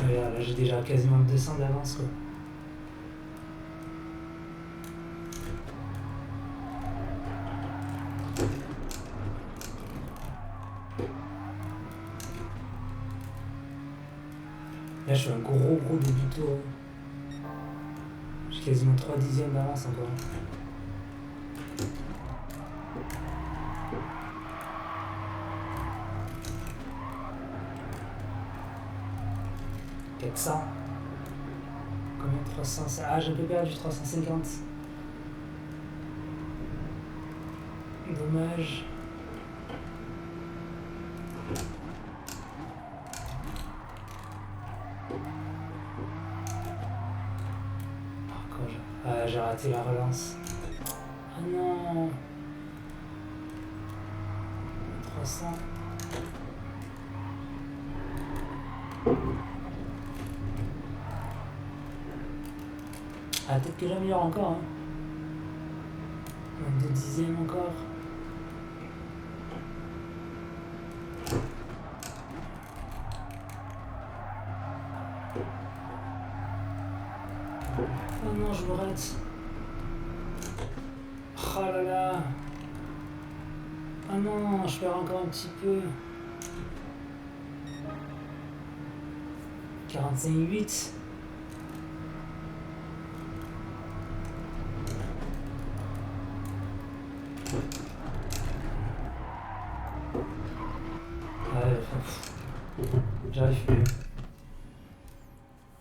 Là j'ai déjà quasiment 200 d'avance quoi. Là je fais un gros début de tour. J'ai quasiment 3 dixièmes d'avance encore. « 400. Combien? 300. Ah, j'ai un peu perdu, 350. Dommage. Ah, j'ai raté la relance. Ah non. 300. Ah, peut-être que j'améliore encore. Hein. 2 dixièmes encore. Oh non, je me rate. Oh là là. Ah non, je perds encore un petit peu. 45,8. Ouais, j'arrive plus.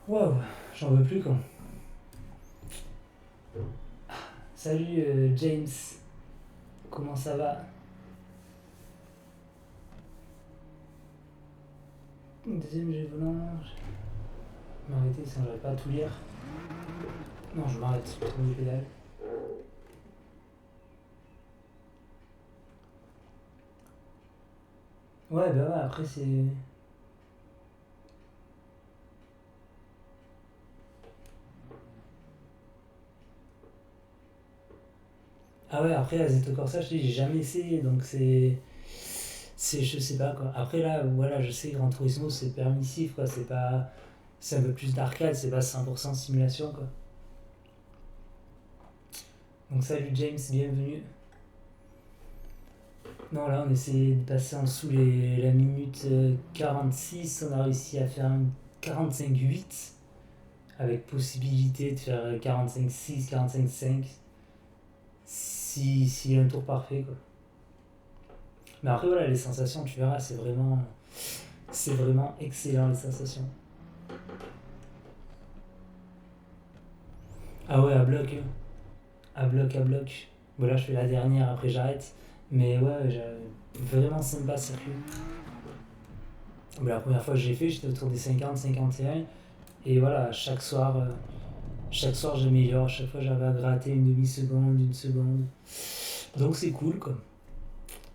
Waouh, j'en veux plus quoi. Salut James, comment ça va? Deuxième jet volant. Je vais m'arrêter sinon j'arrive pas à tout lire. Non, je m'arrête, je trouve les pédales. Ouais, bah ouais, après c'est. Ah ouais, après la Assetto Corsa, je te dis, j'ai jamais essayé, donc c'est. Je sais pas quoi. Après là, voilà, je sais que Gran Turismo c'est permissif quoi, c'est pas. C'est un peu plus d'arcade, c'est pas 100% simulation quoi. Donc salut James, bienvenue. Non là on essaie de passer en dessous la minute 46, on a réussi à faire un 45,8 avec possibilité de faire 45,6, 45,5 si y a un tour parfait quoi. Mais après, voilà, les sensations, tu verras, c'est vraiment excellent, les sensations. Ah ouais, à bloc, à bloc, à bloc. Bon, là, je fais la dernière, après j'arrête. Mais ouais, vraiment sympa ce circuit. Bon, la première fois que j'ai fait, j'étais autour des 50, 51. Et voilà, chaque soir j'améliore. Chaque fois, j'avais à gratter une demi-seconde, une seconde. Donc c'est cool, quoi.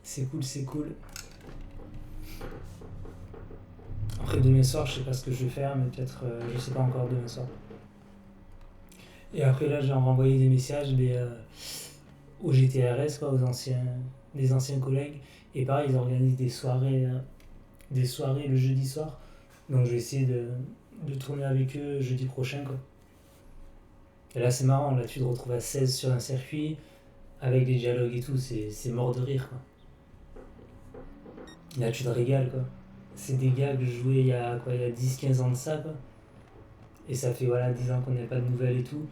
C'est cool, c'est cool. Après, demain soir, je sais pas ce que je vais faire, mais peut-être, je sais pas encore demain soir. Et après, là, j'ai renvoyé des messages aux GTRS, quoi, des anciens collègues. Et pareil, ils organisent des soirées le jeudi soir. Donc, je vais essayer de tourner avec eux jeudi prochain, quoi. Et là, c'est marrant, là, tu te retrouves à 16 sur un circuit, avec des dialogues et tout, c'est mort de rire, quoi. Là, tu te régales, quoi. C'est des gars que je jouais il y a 10-15 ans de ça, quoi. Et ça fait, voilà, 10 ans qu'on n'a pas de nouvelles et tout.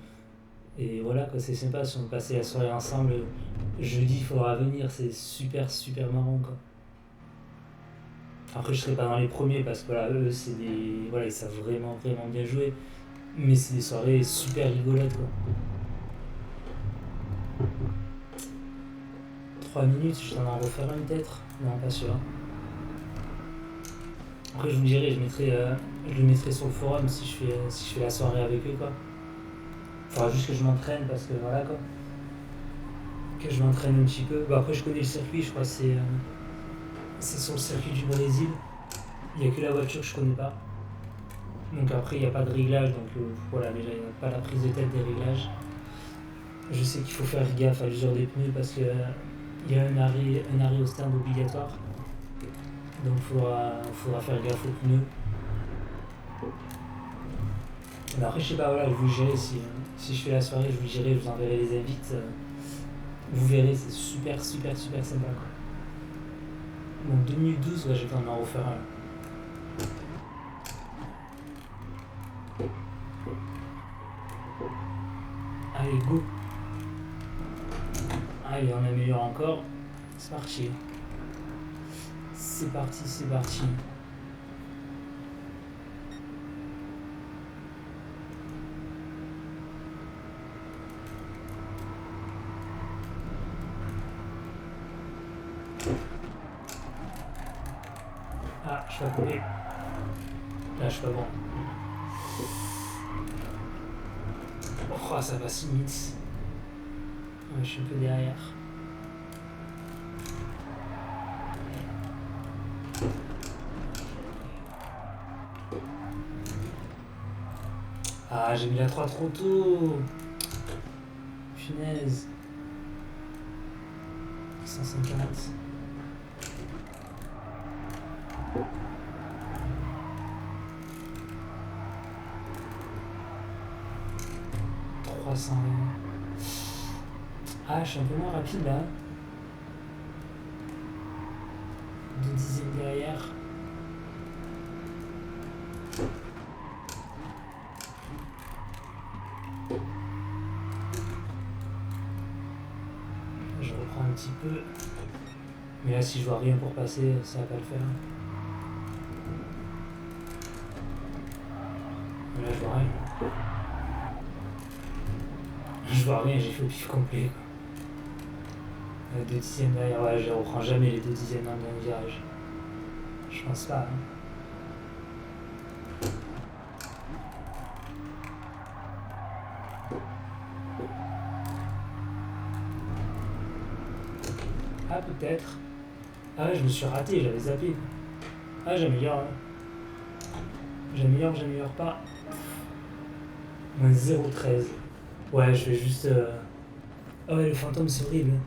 Et voilà, quoi, c'est sympa, si on passait la soirée ensemble, jeudi, il faudra venir, c'est super, super marrant, quoi. Après, je serai pas dans les premiers, parce que, voilà, eux, voilà, ils savent vraiment, vraiment bien jouer. Mais c'est des soirées super rigolotes, quoi. 3 minutes, je t'en en refaire une peut-être. Non, pas sûr. Après, je vous dirai, je le mettrai sur le forum si je fais la soirée avec eux, quoi. Faudra juste que je m'entraîne parce que voilà, quoi. Que je m'entraîne un petit peu. Bon, après, je connais le circuit, je crois que c'est sur le circuit du Brésil. Il n'y a que la voiture que je connais pas. Donc après, il n'y a pas de réglage, donc voilà, déjà, il n'y a pas la prise de tête des réglages. Je sais qu'il faut faire gaffe à l'usure des pneus parce que il y a un arrêt au stand obligatoire. Donc faudra faire gaffe aux pneus. Mais après, je sais pas, voilà, je vous dirai si je fais la soirée, je vous dirai, je vous enverrai les invites. Vous verrez, c'est super, super, super sympa, quoi. Donc 2 minutes 12, ouais, j'ai quand même en refaire un. Allez, go. Allez, on améliore encore. C'est parti. C'est parti, c'est parti. Ah, je suis pas collé. Là, je suis pas bon. Oh, ça va si vite. Ouais, je suis un peu derrière. Ah, j'ai mis la 3 trop tôt. Punaise. 150. Ah, je suis un peu moins rapide là. 2 dixièmes derrière. Je reprends un petit peu. Mais là, si je vois rien pour passer, ça va pas le faire. Là, je vois rien. Je vois rien, j'ai fait au pif complet, quoi. 2 dixièmes derrière, ouais, je reprends jamais les 2 dixièmes dans le dernier virage. Je pense pas, hein. Ah, peut-être. Ah ouais, je me suis raté, j'avais zappé. Ah, j'améliore, hein. J'améliore pas. Moins 0,13. Ouais, je vais juste. Ah ouais, le fantôme, c'est horrible.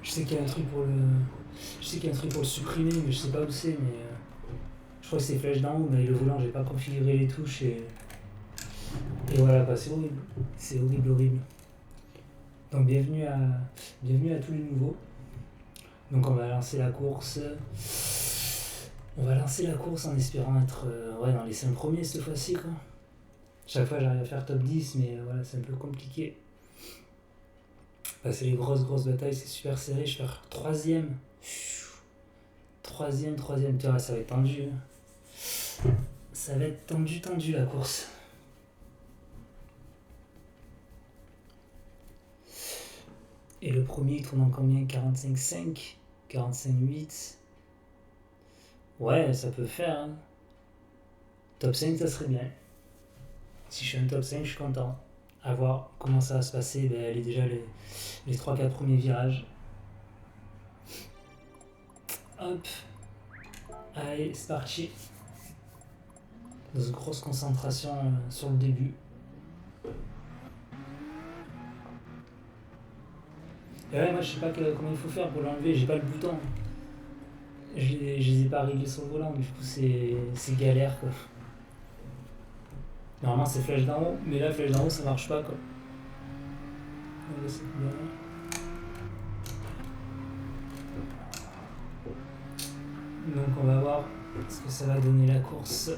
Je sais qu'il y a un truc pour le. Je sais qu'il y a un truc pour le supprimer, mais je sais pas où c'est, mais. Je crois que c'est flèche d'en haut, mais le volant, j'ai pas configuré les touches et. Et voilà, quoi, c'est horrible. C'est horrible, horrible. Donc, bienvenue à tous les nouveaux. Donc, on va lancer la course. On va lancer la course en espérant être dans les 5 premiers cette fois-ci, quoi. Chaque fois, j'arrive à faire top 10, mais voilà, c'est un peu compliqué. Là, c'est les grosses batailles, c'est super serré. Je vais faire troisième. Troisième. Putain, ça va être tendu. Ça va être tendu la course. Et le premier, il tourne en combien? 45,5, 45,8. Ouais, ça peut faire. Hein. Top 5, ça serait bien. Si je suis un top 5, je suis content. À voir comment ça va se passer. Ben, elle est déjà les 3-4 premiers virages. Hop. Allez, c'est parti. Dans une grosse concentration sur le début. Et ouais, moi je sais pas comment il faut faire pour l'enlever, j'ai pas le bouton. Je les ai pas réglés sur le volant, du coup c'est galère quoi. Normalement c'est flèche d'en haut, mais là flèche d'en haut ça marche pas quoi. C'est bien. Donc on va voir ce que ça va donner la course.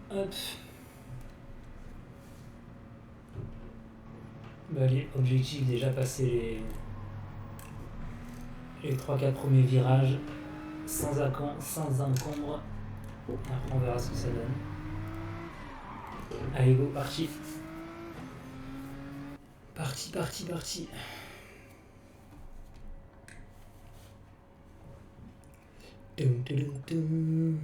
Hop. Bah allez, objectif déjà passer les 3-4 premiers virages sans encombre. Après on verra ce que ça donne. Allez go, parti. Parti. Dum. Dun.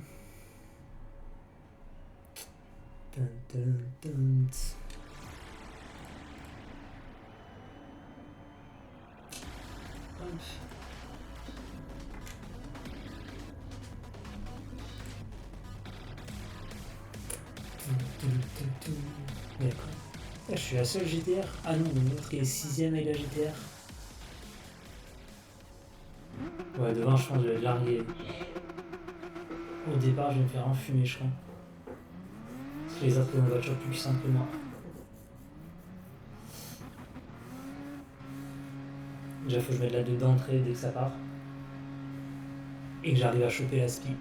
D'accord. Je suis la seule GTR. Ah non, l'autre est 6ème avec la GTR. Ouais, devant, je pense que je vais être largué. Au départ, je vais me faire enfumer, je crois. Parce que les autres ont une voiture plus puissante que moi. Déjà, faut que je mette la 2 d'entrée dès que ça part. Et que j'arrive à choper la spi.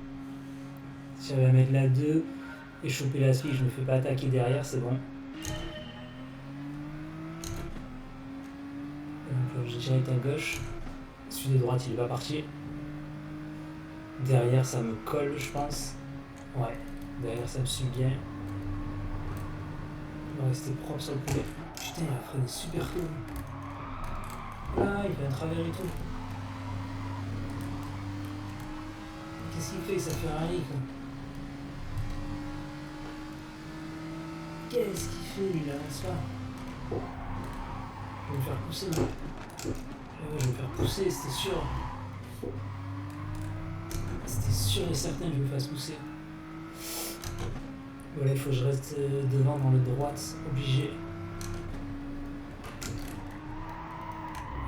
Si j'arrive à mettre la 2 et choper la spi, je me fais pas attaquer derrière, c'est bon. Donc, j'ai direct à gauche. Celui de droite, il est pas parti. Derrière, ça me colle, je pense. Ouais, derrière, ça me suit bien. Il va rester propre sur le poulet. Putain, il a freiné super tôt. Ah, il fait un travers et tout. Qu'est-ce qu'il fait, ça Ferrari, quoi? Qu'est-ce qu'il fait, lui, là, avance pas? Je vais me faire pousser, là. Je vais me faire pousser, c'était sûr. C'était sûr et certain que je me fasse pousser. Voilà, il faut que je reste devant dans le droite, obligé.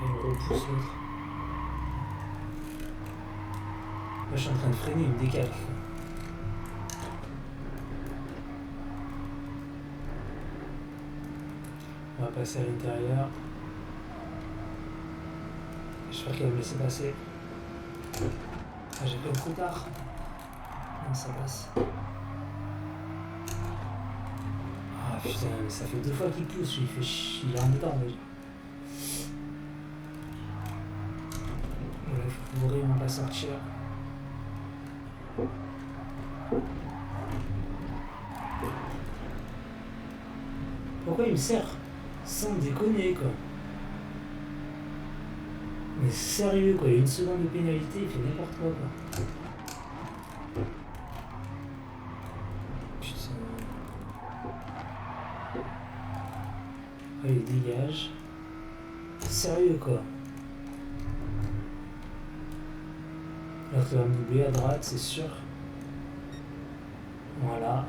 Et je repousse l'autre. Là, je suis en train de freiner, il me décale. On va passer à l'intérieur. J'espère qu'elle va me laisser passer. Ah, j'ai fait trop tard. Non, ça passe. Ah putain, mais ça fait 2 fois qu'il pousse, il fait chier, il est embêtant. Voilà, il faut vraiment pas sortir. Pourquoi il me sert? Sans déconner quoi. Mais sérieux quoi, il y a 1 seconde de pénalité, il fait n'importe quoi quoi. Putain. Allez, dégage. Sérieux quoi. Là tu vas me doubler à droite, c'est sûr. Voilà.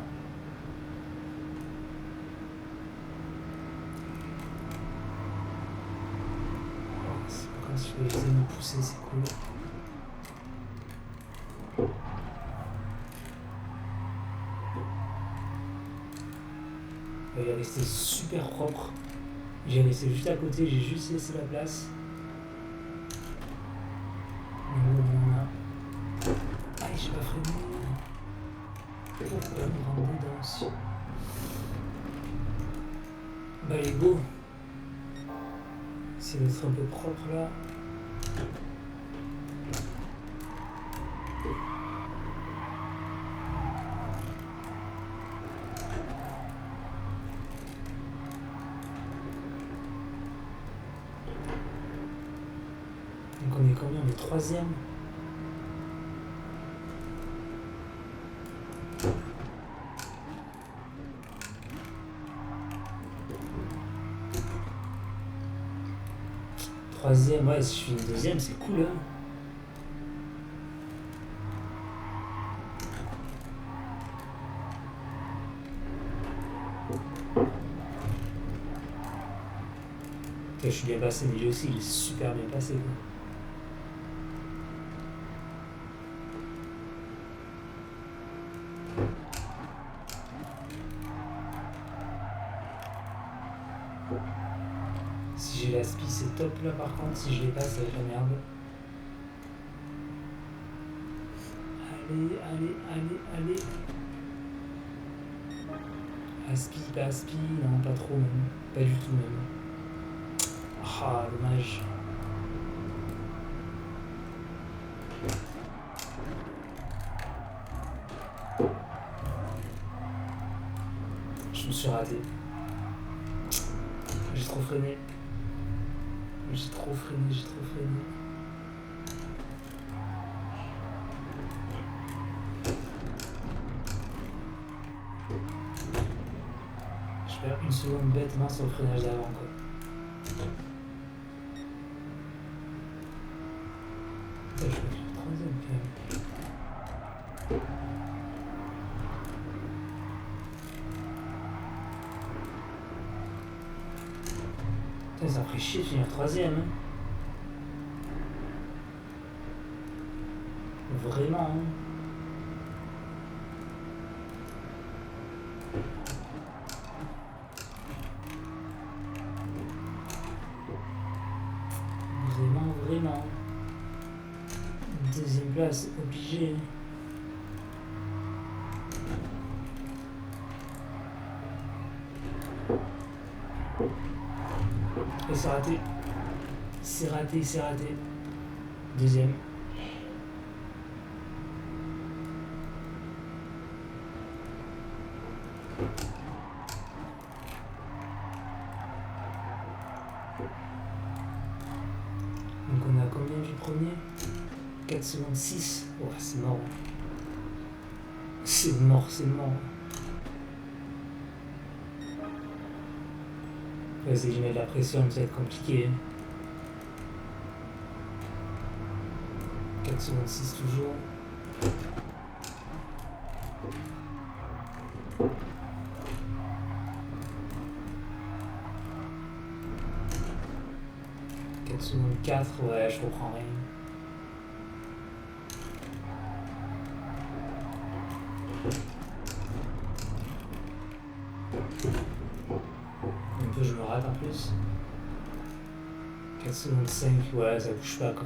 Si je vais essayer de me pousser, c'est cool. Il est resté super propre. J'ai resté juste à côté, j'ai juste laissé la place. Aïe, j'ai pas freiner. Pourquoi me rendre dedans? Bah les beaux. C'est d'être un peu propre là. Donc on est combien? On est troisième. Troisième, ouais, si je finis deuxième, c'est cool, hein. Je suis bien passé, mais lui aussi, il est super bien passé, quoi. Si j'ai la spi, c'est top là, par contre, si je l'ai pas, ça va être la merde. Allez. Aspi, pas aspi, non, pas trop même. Pas du tout même. Ah, dommage. Je me suis raté. J'ai trop freiné. J'ai trop freiné. Je perds une seconde bêtement sur le freinage d'avant, quoi. Je vais faire le troisième quand même. Putain, ça ferait chier de finir troisième. Hein. Vraiment. Hein. Vraiment. Deuxième place, obligé. Et c'est raté. C'est raté. Deuxième. Donc on a combien du premier? 4 secondes 6. Oh, c'est mort. C'est mort. On va essayer de mettre la pression, mais ça va être compliqué. 4 secondes 6 toujours. Seconde 4, ouais, je comprends rien. Un peu, je me rate en plus. 4 secondes 5, ouais, ça bouge pas, quoi.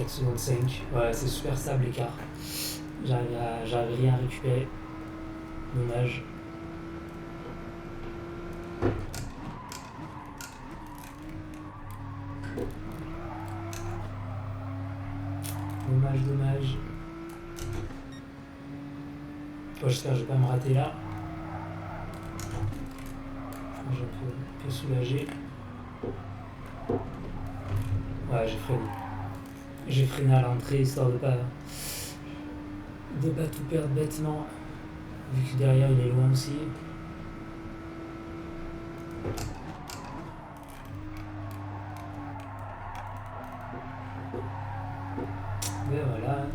Seconde 5, ouais, c'est super stable l'écart. J'arrive rien à récupérer. Dommage. Dommage. Oh, j'espère que je vais pas me rater là. J'ai un peu soulagé. Ouais, j'ai freiné à l'entrée histoire de pas tout perdre bêtement, vu que derrière il est loin aussi. Ben voilà.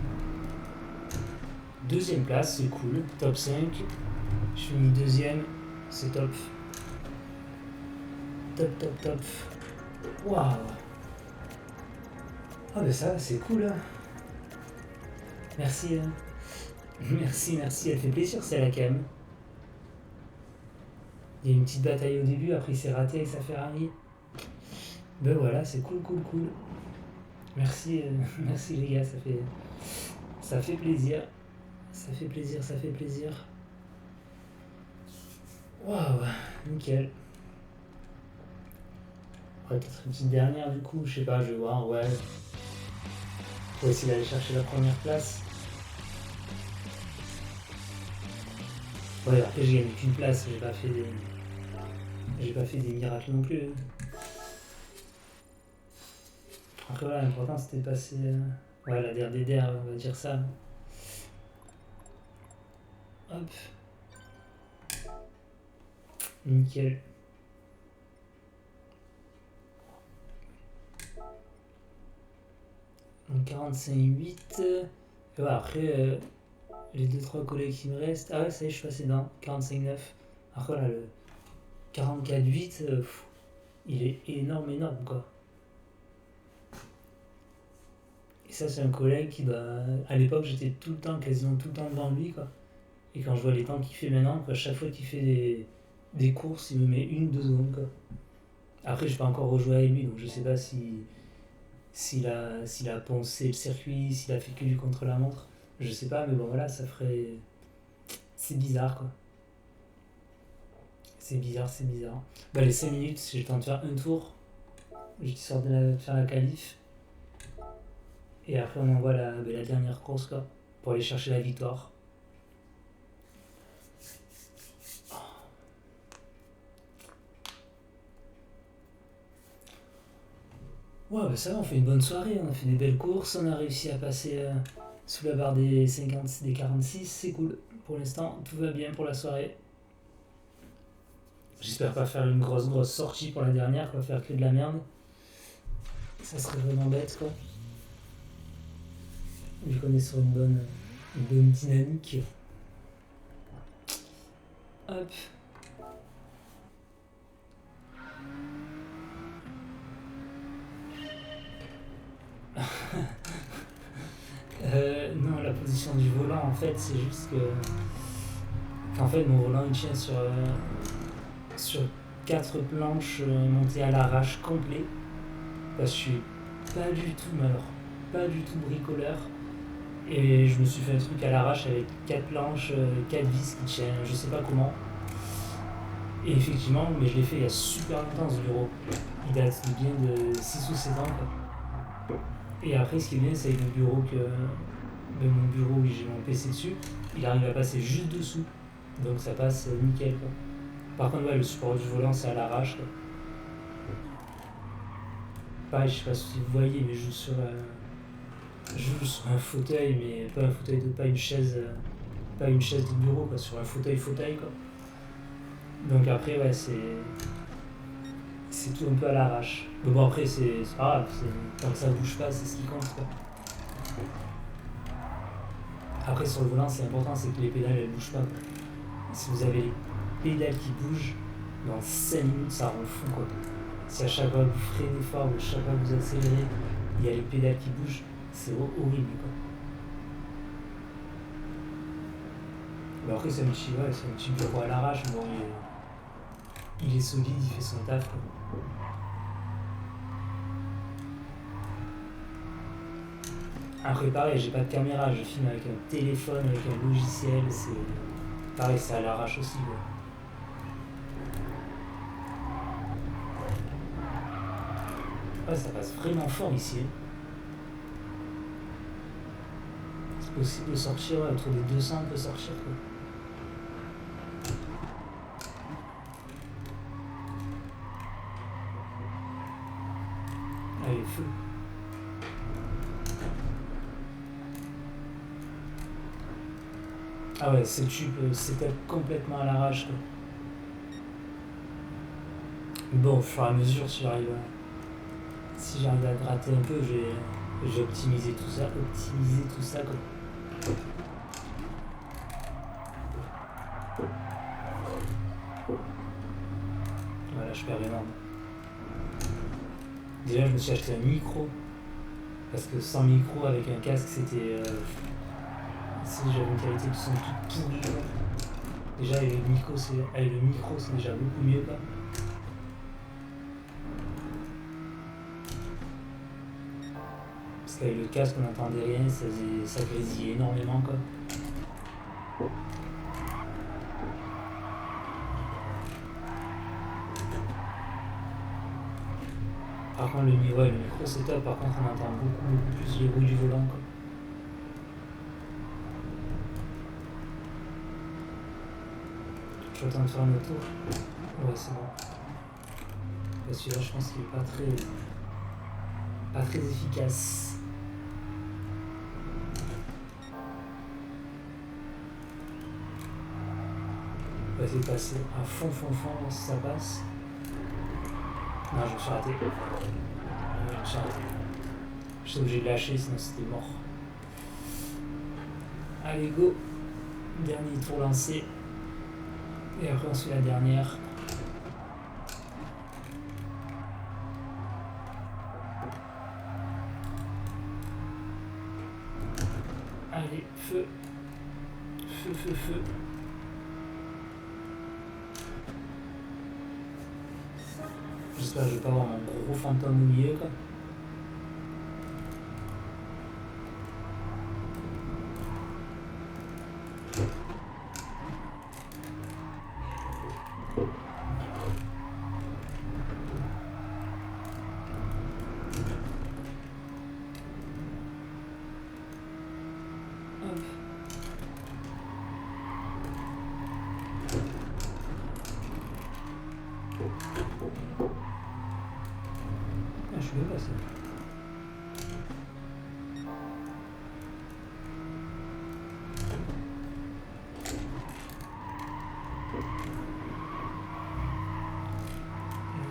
Deuxième place, c'est cool. Top 5. Je finis deuxième, c'est top. Top. Waouh. Ah ben ça, c'est cool. Hein. Merci. Hein. Merci, merci, elle fait plaisir celle-là quand même. Il y a une petite bataille au début, après il s'est raté avec sa Ferrari. Ben voilà, c'est cool, cool, cool. Merci, merci les gars, ça fait plaisir. Ça fait plaisir, ça fait plaisir. Waouh, nickel. Ouais, peut-être une petite dernière du coup, je sais pas, je vais voir, ouais. Pour essayer d'aller chercher la première place. Ouais, après j'ai gagné qu'une place, j'ai pas fait des miracles non plus. Après voilà, l'important c'était de passer ouais, la DRDR, on va dire ça. Hop. Nickel. Donc 45,8. Et ouais, après, les 2-3 collègues qui me restent. Ah ouais, ça y est, je suis passé dans 45,9. Après là, le 44,8, il est énorme, énorme quoi. Et ça, c'est un collègue qui doit. À l'époque, j'étais tout le temps, quasiment tout le temps devant lui quoi. Et quand je vois les temps qu'il fait maintenant, quoi, chaque fois qu'il fait des courses, il me met 1 ou 2 secondes quoi. Après, je peux encore rejouer avec lui, donc je sais pas s'il a poncé le circuit, s'il a fait que du contre-la-montre. Je sais pas, mais bon voilà, ça ferait. C'est bizarre quoi. C'est bizarre, c'est bizarre. Bah, les 5 minutes, j'ai le temps de faire un tour. Je sors de faire la qualif. Et après, on envoie la dernière course quoi, pour aller chercher la victoire. Ouais, bah ça va, on fait une bonne soirée, on a fait des belles courses, on a réussi à passer sous la barre des 50, des 46, c'est cool. Pour l'instant, tout va bien pour la soirée. J'espère pas faire une grosse sortie pour la dernière, quoi, faire que de la merde. Ça serait vraiment bête, quoi. Vu qu'on est sur une bonne dynamique. Hop. Non, la position du volant, en fait, c'est juste qu'en fait, mon volant, il tient sur 4 planches montées à l'arrache complet. Parce que je suis pas du tout, mais alors, pas du tout bricoleur. Et je me suis fait un truc à l'arrache avec 4 planches, 4 vis qui tiennent, je sais pas comment. Et effectivement, mais je l'ai fait il y a super longtemps ce bureau. Il date bien de 6 ou 7 ans. Quoi. Et après, ce qui est bien, c'est avec le bureau mon bureau où j'ai mon PC dessus, il arrive à passer juste dessous. Donc ça passe nickel. Quoi. Par contre, ouais, le support du volant, c'est à l'arrache. Quoi. Pareil, je sais pas si vous voyez, mais je joue sur un fauteuil, mais pas un fauteuil pas une chaise de bureau, quoi, sur un fauteuil quoi. Donc après, ouais, c'est tout un peu à l'arrache. Mais bon, après, c'est pas grave, tant que ça bouge pas, c'est ce qui compte, quoi. Après, sur le volant, c'est important, c'est que les pédales, elles bougent pas, quoi. Si vous avez les pédales qui bougent, dans 5 minutes, ça rend fou, quoi. Si à chaque fois que vous freinez fort ou à chaque fois que vous accélérez, il y a les pédales qui bougent, c'est horrible, quoi. Mais après, c'est un petit bureau à l'arrache, bon, il est solide, il fait son taf, quoi. Après, pareil, j'ai pas de caméra, je filme avec un téléphone, avec un logiciel, c'est. Pareil, c'est à l'arrache aussi, quoi. Ouais, ça passe vraiment fort ici. C'est possible de sortir, ouais, autour des 200, on peut sortir, quoi. Allez, feu. Ah ouais, ce tube, c'était complètement à l'arrache, quoi. Bon, au fur et à mesure, si j'arrive à gratter un peu, je vais optimiser tout ça, quoi. Voilà, je perds énorme. Déjà, je me suis acheté un micro, parce que sans micro, avec un casque, j'avais une qualité de son toute pourrie. Quoi. Déjà, avec le micro, c'est déjà beaucoup mieux. Quoi. Parce qu'avec le casque, on n'entendait rien, ça grésillait énormément. Quoi. Par contre, le micro c'est top. Par contre, on entend beaucoup plus les bruits du volant. Quoi. Je vais attendre de faire un tour. Ouais, c'est bon. Parce que là, je pense qu'il est pas très efficace. On va essayer de passer à fond, si ça passe. Non, je me suis raté. Je suis obligé de lâcher, sinon c'était mort. Allez, go. Dernier tour lancé. Et après, on se fait la dernière. Allez, feu. Feu. J'espère que je vais pas avoir mon gros fantôme au milieu, quoi. Je suis bien passé.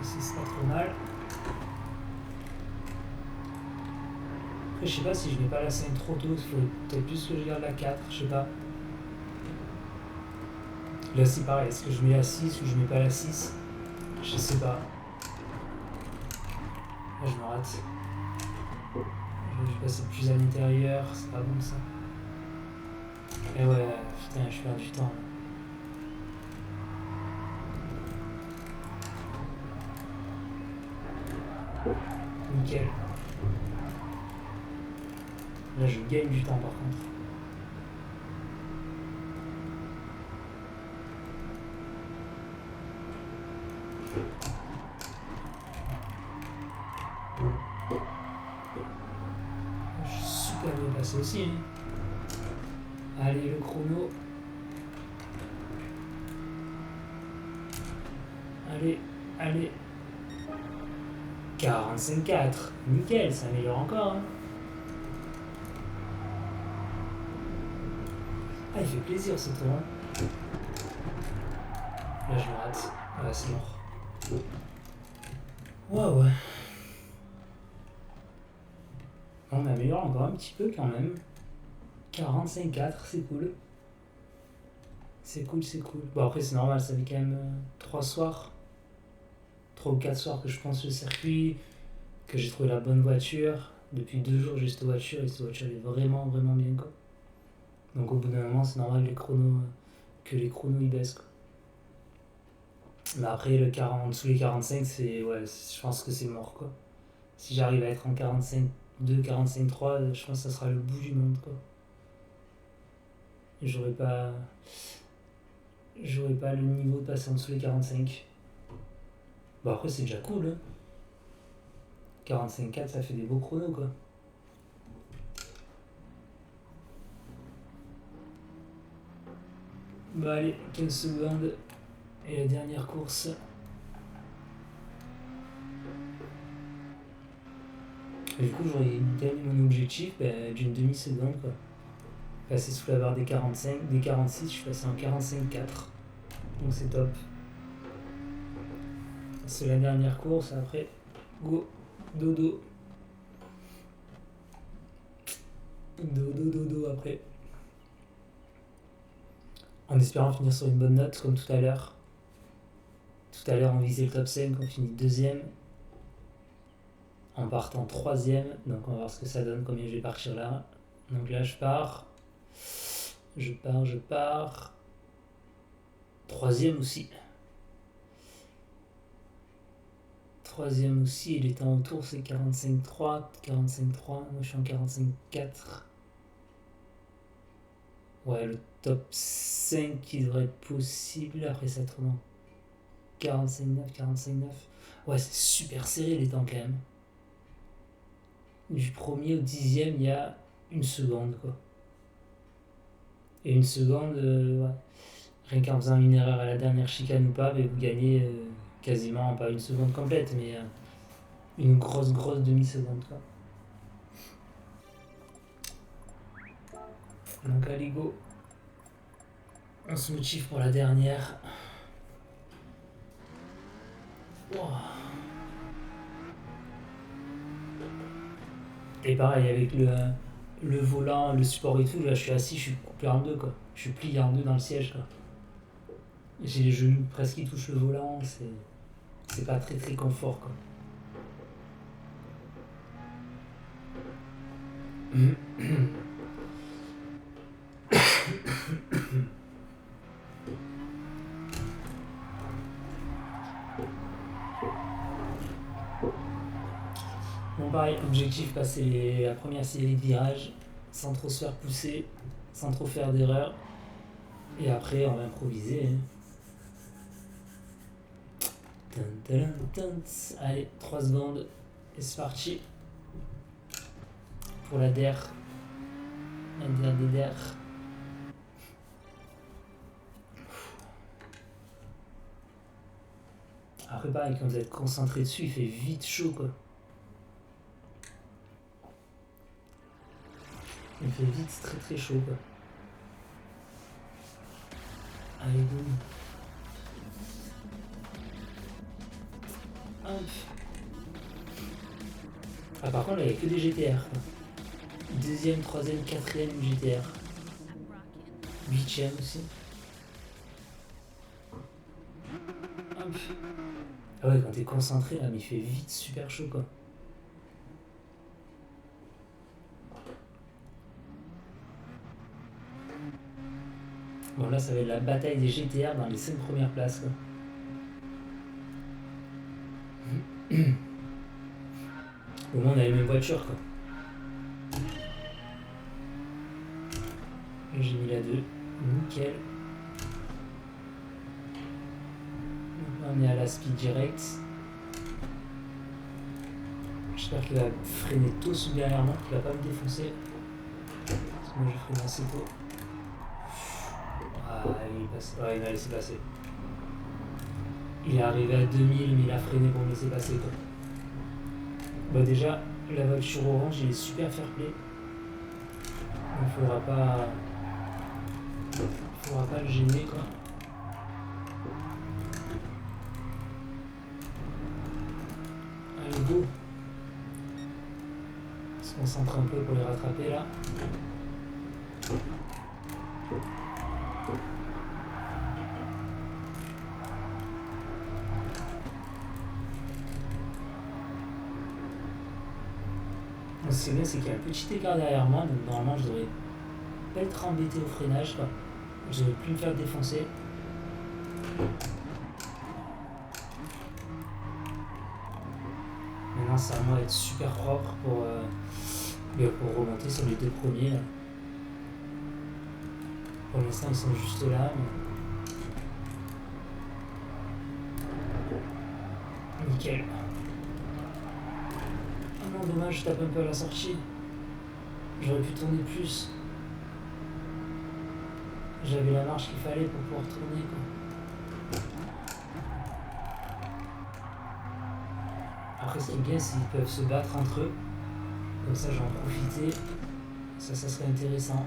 C'est pas trop mal. Après, je sais pas si je mets pas la 5 trop tôt, il faut peut-être plus que je garde la 4, je sais pas. Là, c'est pareil, est-ce que je mets la 6 ou je mets pas la 6? Je sais pas. Là, je me rate. Je vais passer plus à l'intérieur, c'est pas bon ça. Et ouais, putain, je perds du temps. Nickel. Là, je gagne du temps par contre. Je suis super bien passé aussi. Hein. Allez, le chrono. Allez. 45,4. Nickel, ça améliore encore. Hein. Ah, il fait plaisir ce tour. Hein. Là, je me rate. Ah, c'est mort. Ouais. On améliore encore un petit peu quand même. 45,4, c'est cool. C'est cool. Bon, après, c'est normal, ça fait quand même 3 ou 4 soirs que je pense le circuit, que j'ai trouvé la bonne voiture. Depuis 2 jours, j'ai cette voiture et cette voiture est vraiment bien, quoi. Donc, au bout d'un moment, c'est normal que les chronos ils baissent, quoi. Mais après, sous les 45, je pense que c'est mort, quoi. Si j'arrive à être en 45,2, 45,3, je pense que ça sera le bout du monde, quoi. J'aurais pas le niveau de passer en dessous les 45. Bon, après, c'est déjà cool, hein. 45,4, ça fait des beaux chronos, quoi. Bah allez, 15 secondes. Et la dernière course. Et du coup, j'aurais gagné mon objectif d'une demi-seconde, quoi. Passer sous la barre des 45, des 46, je suis passé en 45,4. Donc c'est top. C'est la dernière course, après, go, dodo. Dodo après. En espérant finir sur une bonne note, comme tout à l'heure. Tout à l'heure, on visait le top 5, on finit 2ème. En partant 3ème, donc on va voir ce que ça donne, combien je vais partir là. Donc là, je pars. Je pars. Troisième aussi. Troisième aussi, et les temps autour c'est 45,3, 45,3, moi je suis en 45,4. Ouais, le top 5 qui devrait être possible, après ça tourne en 45,9, 45,9. Ouais, c'est super serré les temps quand même. Du premier au dixième, il y a une seconde quoi. Et une seconde, ouais. Rien qu'en faisant une erreur à la dernière chicane ou pas, mais vous gagnez quasiment, pas une seconde complète, mais une grosse demi-seconde quoi. Donc allez go. On se motive pour la dernière. Wow. Et pareil avec le volant, le support et tout, là je suis assis, je suis coupé en deux quoi. Je suis plié en deux dans le siège quoi. J'ai les genoux presque qui touchent le volant, c'est pas très confort quoi. Bon pareil, objectif passer la première série de virages sans trop se faire pousser, sans trop faire d'erreurs. Et après on va improviser. Allez, 3 secondes et c'est parti. Pour la DER. La DER. Après pareil, quand vous êtes concentré dessus, il fait vite chaud quoi. Il fait vite très chaud quoi. Allez, boum. Hop. Ah par contre là il n'y a que des GTR quoi. Deuxième, troisième, quatrième GTR. Huitième aussi. Hop. Ah ouais, quand t'es concentré là, mais il fait vite super chaud quoi. Bon là ça va être la bataille des GTR dans les 5 premières places quoi. Au moins on a les mêmes voitures quoi. J'ai mis la 2. Nickel. Donc on est à la speed direct. J'espère qu'il va freiner tôt sous derrière moi, qu'il va pas me défoncer. Parce que moi je freine assez tôt. Ah, il passe. Ouais, il m'a laissé passer. Il est arrivé à 2000, mais il a freiné pour me laisser passer quoi. Bah déjà, la voiture orange, il est super fair play. Il faudra pas le gêner quoi. Allez go. On se concentre un peu pour les rattraper là. Ce qui est bien, c'est qu'il y a un petit écart derrière moi, donc normalement je devrais pas être embêté au freinage quoi. Je devrais plus me faire défoncer. Maintenant c'est à moi d'être super propre pour remonter sur les 2 premiers là. Pour l'instant ils sont juste là mais... Nickel. Oh non dommage, je tape un peu à la sortie. J'aurais pu tourner plus. J'avais la marge qu'il fallait pour pouvoir tourner quoi. Après ce qui est bien c'est qu'ils peuvent se battre entre eux. Comme ça j'en profiter. Ça serait intéressant.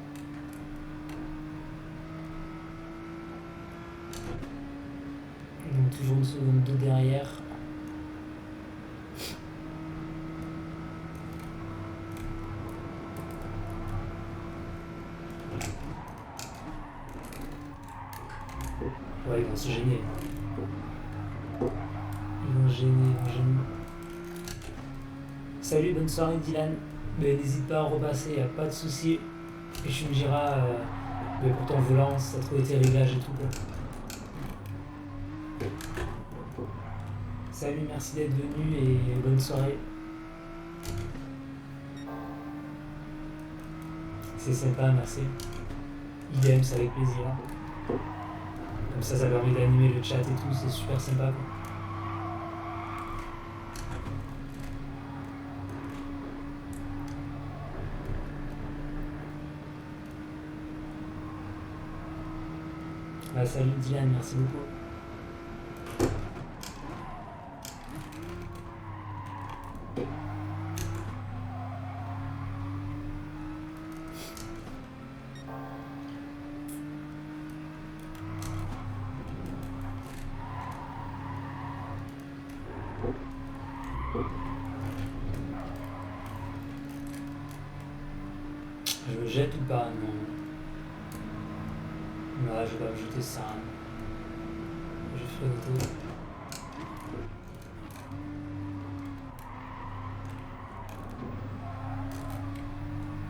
Donc toujours une seconde 2 derrière. Ouais, ils vont se gêner. Ils vont gêner. Salut, bonne soirée Dylan. Mais n'hésite pas à repasser, y a pas de souci. Et tu me diras Mais pour ton volant, ça a trouvé tes réglages et tout quoi. Salut, merci d'être venu et bonne soirée. C'est sympa, merci. Idem, c'est avec plaisir. Comme ça permet d'animer le chat et tout, c'est super sympa quoi. Bah, salut Dylan, merci beaucoup. Je me jette ou pas? Non. Ouais, je vais pas me jeter ça. Je ferai une auto.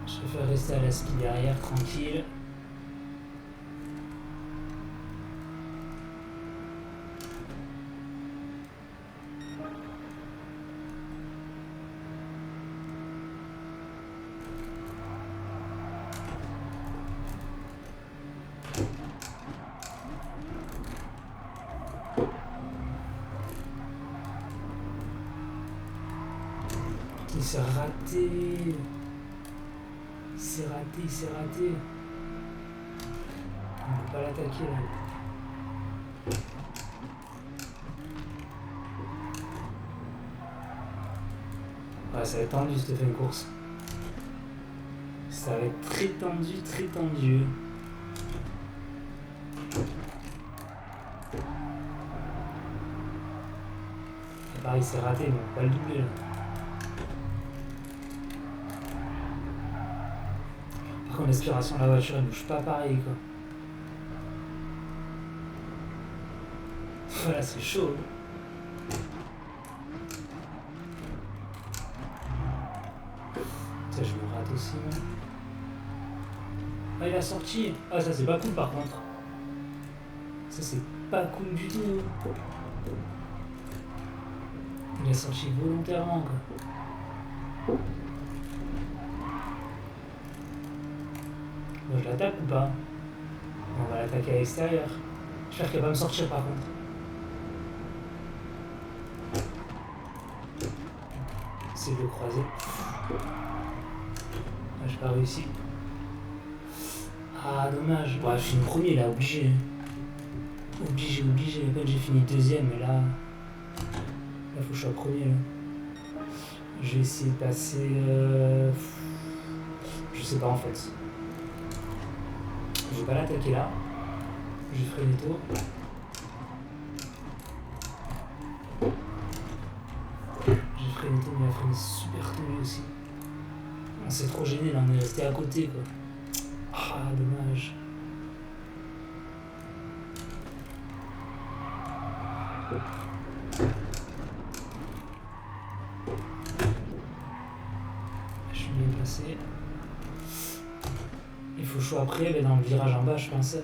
Je préfère rester à la ski derrière, tranquille. C'est raté. C'est raté, c'est raté. On peut pas l'attaquer là. Ouais, ça va être tendu cette fin de course. Ça va être très tendu, très tendu. Et pareil, c'est raté, mais on peut pas le doubler là. Par contre, l'aspiration de la voiture, elle bouge pas pareil quoi. Voilà, c'est chaud. Putain, je me rate aussi. Hein. Ah, il a sorti. Ah, ça c'est pas cool par contre. Ça c'est pas cool du tout. Il a sorti volontairement quoi. Bon, je l'attaque ou pas? On va l'attaquer à l'extérieur. J'espère qu'elle va me sortir par contre. Essayer de le croiser. Ah, j'ai pas réussi. Ah, dommage. Ouais, je finis premier là, obligé. Obligé. À peine j'ai fini deuxième, mais là faut que je sois premier là. Je vais essayer de passer. Je sais pas en fait. Je vais pas l'attaquer là. Je ferai des tours. J'ai freiné tôt, mais il a freiné super tôt lui aussi. On s'est trop gêné là, on est resté à côté quoi. Ah, dommage. Je suis bien placé. Il faut que je sois après, mais dans le virage en bas, je pensais.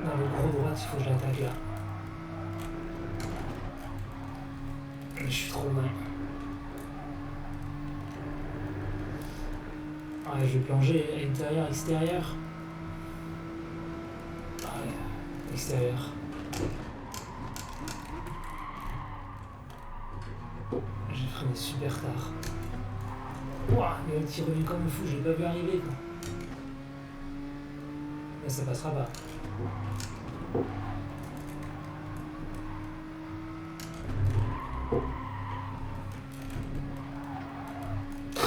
Dans le gros droite, il faut que je l'attaque là. Je suis trop loin. Ouais, je vais plonger intérieur, extérieur. Ouais, extérieur. J'ai freiné super tard. Ouah, il y a un petit revenu comme un fou, je l'ai pas vu arriver quoi. Là ça passera pas.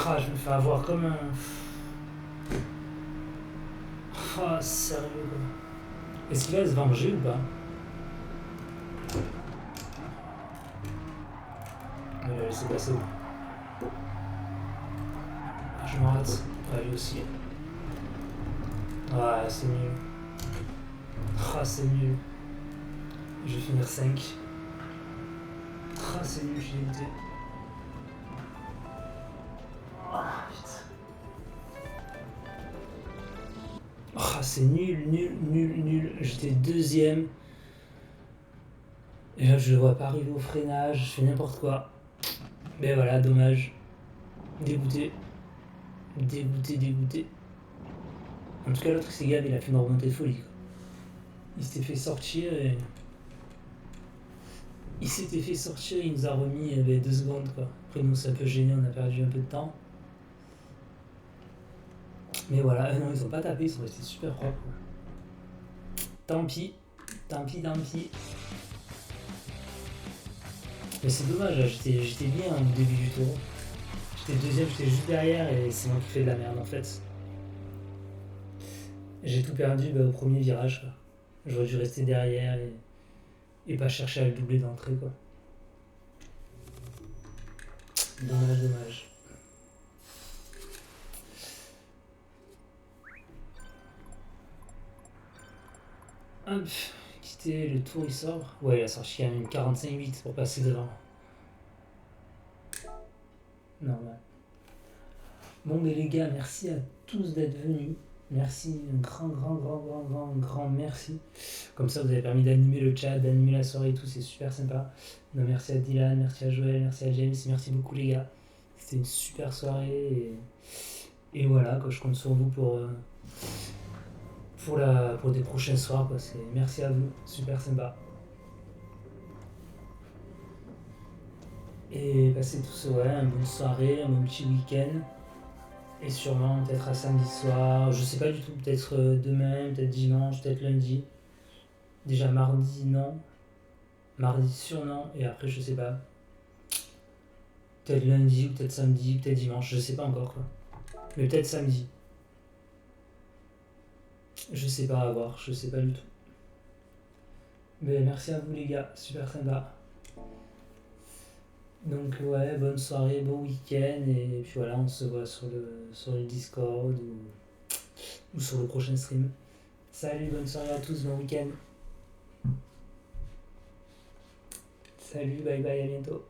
Ah, je me fais avoir comme un... Ah, sérieux quoi. Est-ce qu'il va se venger ou pas? Il va laisser passer. Ah, je me rate. Ah, lui aussi. Ah, c'est nul. Ah, c'est nul. Je vais finir 5. Ah, c'est nul, j'ai dégoûté. Ah, putain. Oh, c'est nul, nul, nul, nul. J'étais deuxième. Et là, je le vois pas arriver au freinage. Je fais n'importe quoi. Mais voilà, dommage. Dégoûté. Dégoûté, dégoûté. En tout cas, l'autre, c'est Gab, il a fait une remontée de folie, quoi. Il s'était fait sortir et. Il s'était fait sortir, il nous a remis il y avait 2 secondes, quoi. Après, nous, c'est un peu gêné, on a perdu un peu de temps. Mais voilà, non, ils ont pas tapé, ils sont restés super propres, quoi. Tant pis, tant pis, tant pis. Mais c'est dommage, là, j'étais bien au début du tour. J'étais deuxième, j'étais juste derrière et c'est moi qui fais de la merde en fait. J'ai tout perdu au premier virage, quoi. J'aurais dû rester derrière et pas chercher à le doubler d'entrée, quoi. Dommage, dommage. Hop, quitter le tour, il sort. Ouais, il a sorti quand même une 45-8 pour passer devant. Normal. Bon, mais les gars, merci à tous d'être venus. Merci, un grand merci. Comme ça, vous avez permis d'animer le chat, d'animer la soirée et tout, c'est super sympa. Donc, merci à Dylan, merci à Joël, merci à James, merci beaucoup les gars. C'était une super soirée et voilà, quoi, je compte sur vous pour des prochains soirs. Quoi. Merci à vous, super sympa. Et passez tous une bonne soirée, un bon petit week-end. Et sûrement peut-être à samedi soir, je sais pas du tout, peut-être demain, peut-être dimanche, peut-être lundi. Déjà mardi non, mardi sûr non, et après je sais pas. Peut-être lundi, ou peut-être samedi, peut-être dimanche, je sais pas encore quoi. Mais peut-être samedi. Je sais pas à voir, je sais pas du tout. Mais merci à vous les gars, super sympa. Donc ouais, bonne soirée, bon week-end, et puis voilà, on se voit sur le Discord ou sur le prochain stream. Salut, bonne soirée à tous, bon week-end. Salut, bye bye, à bientôt.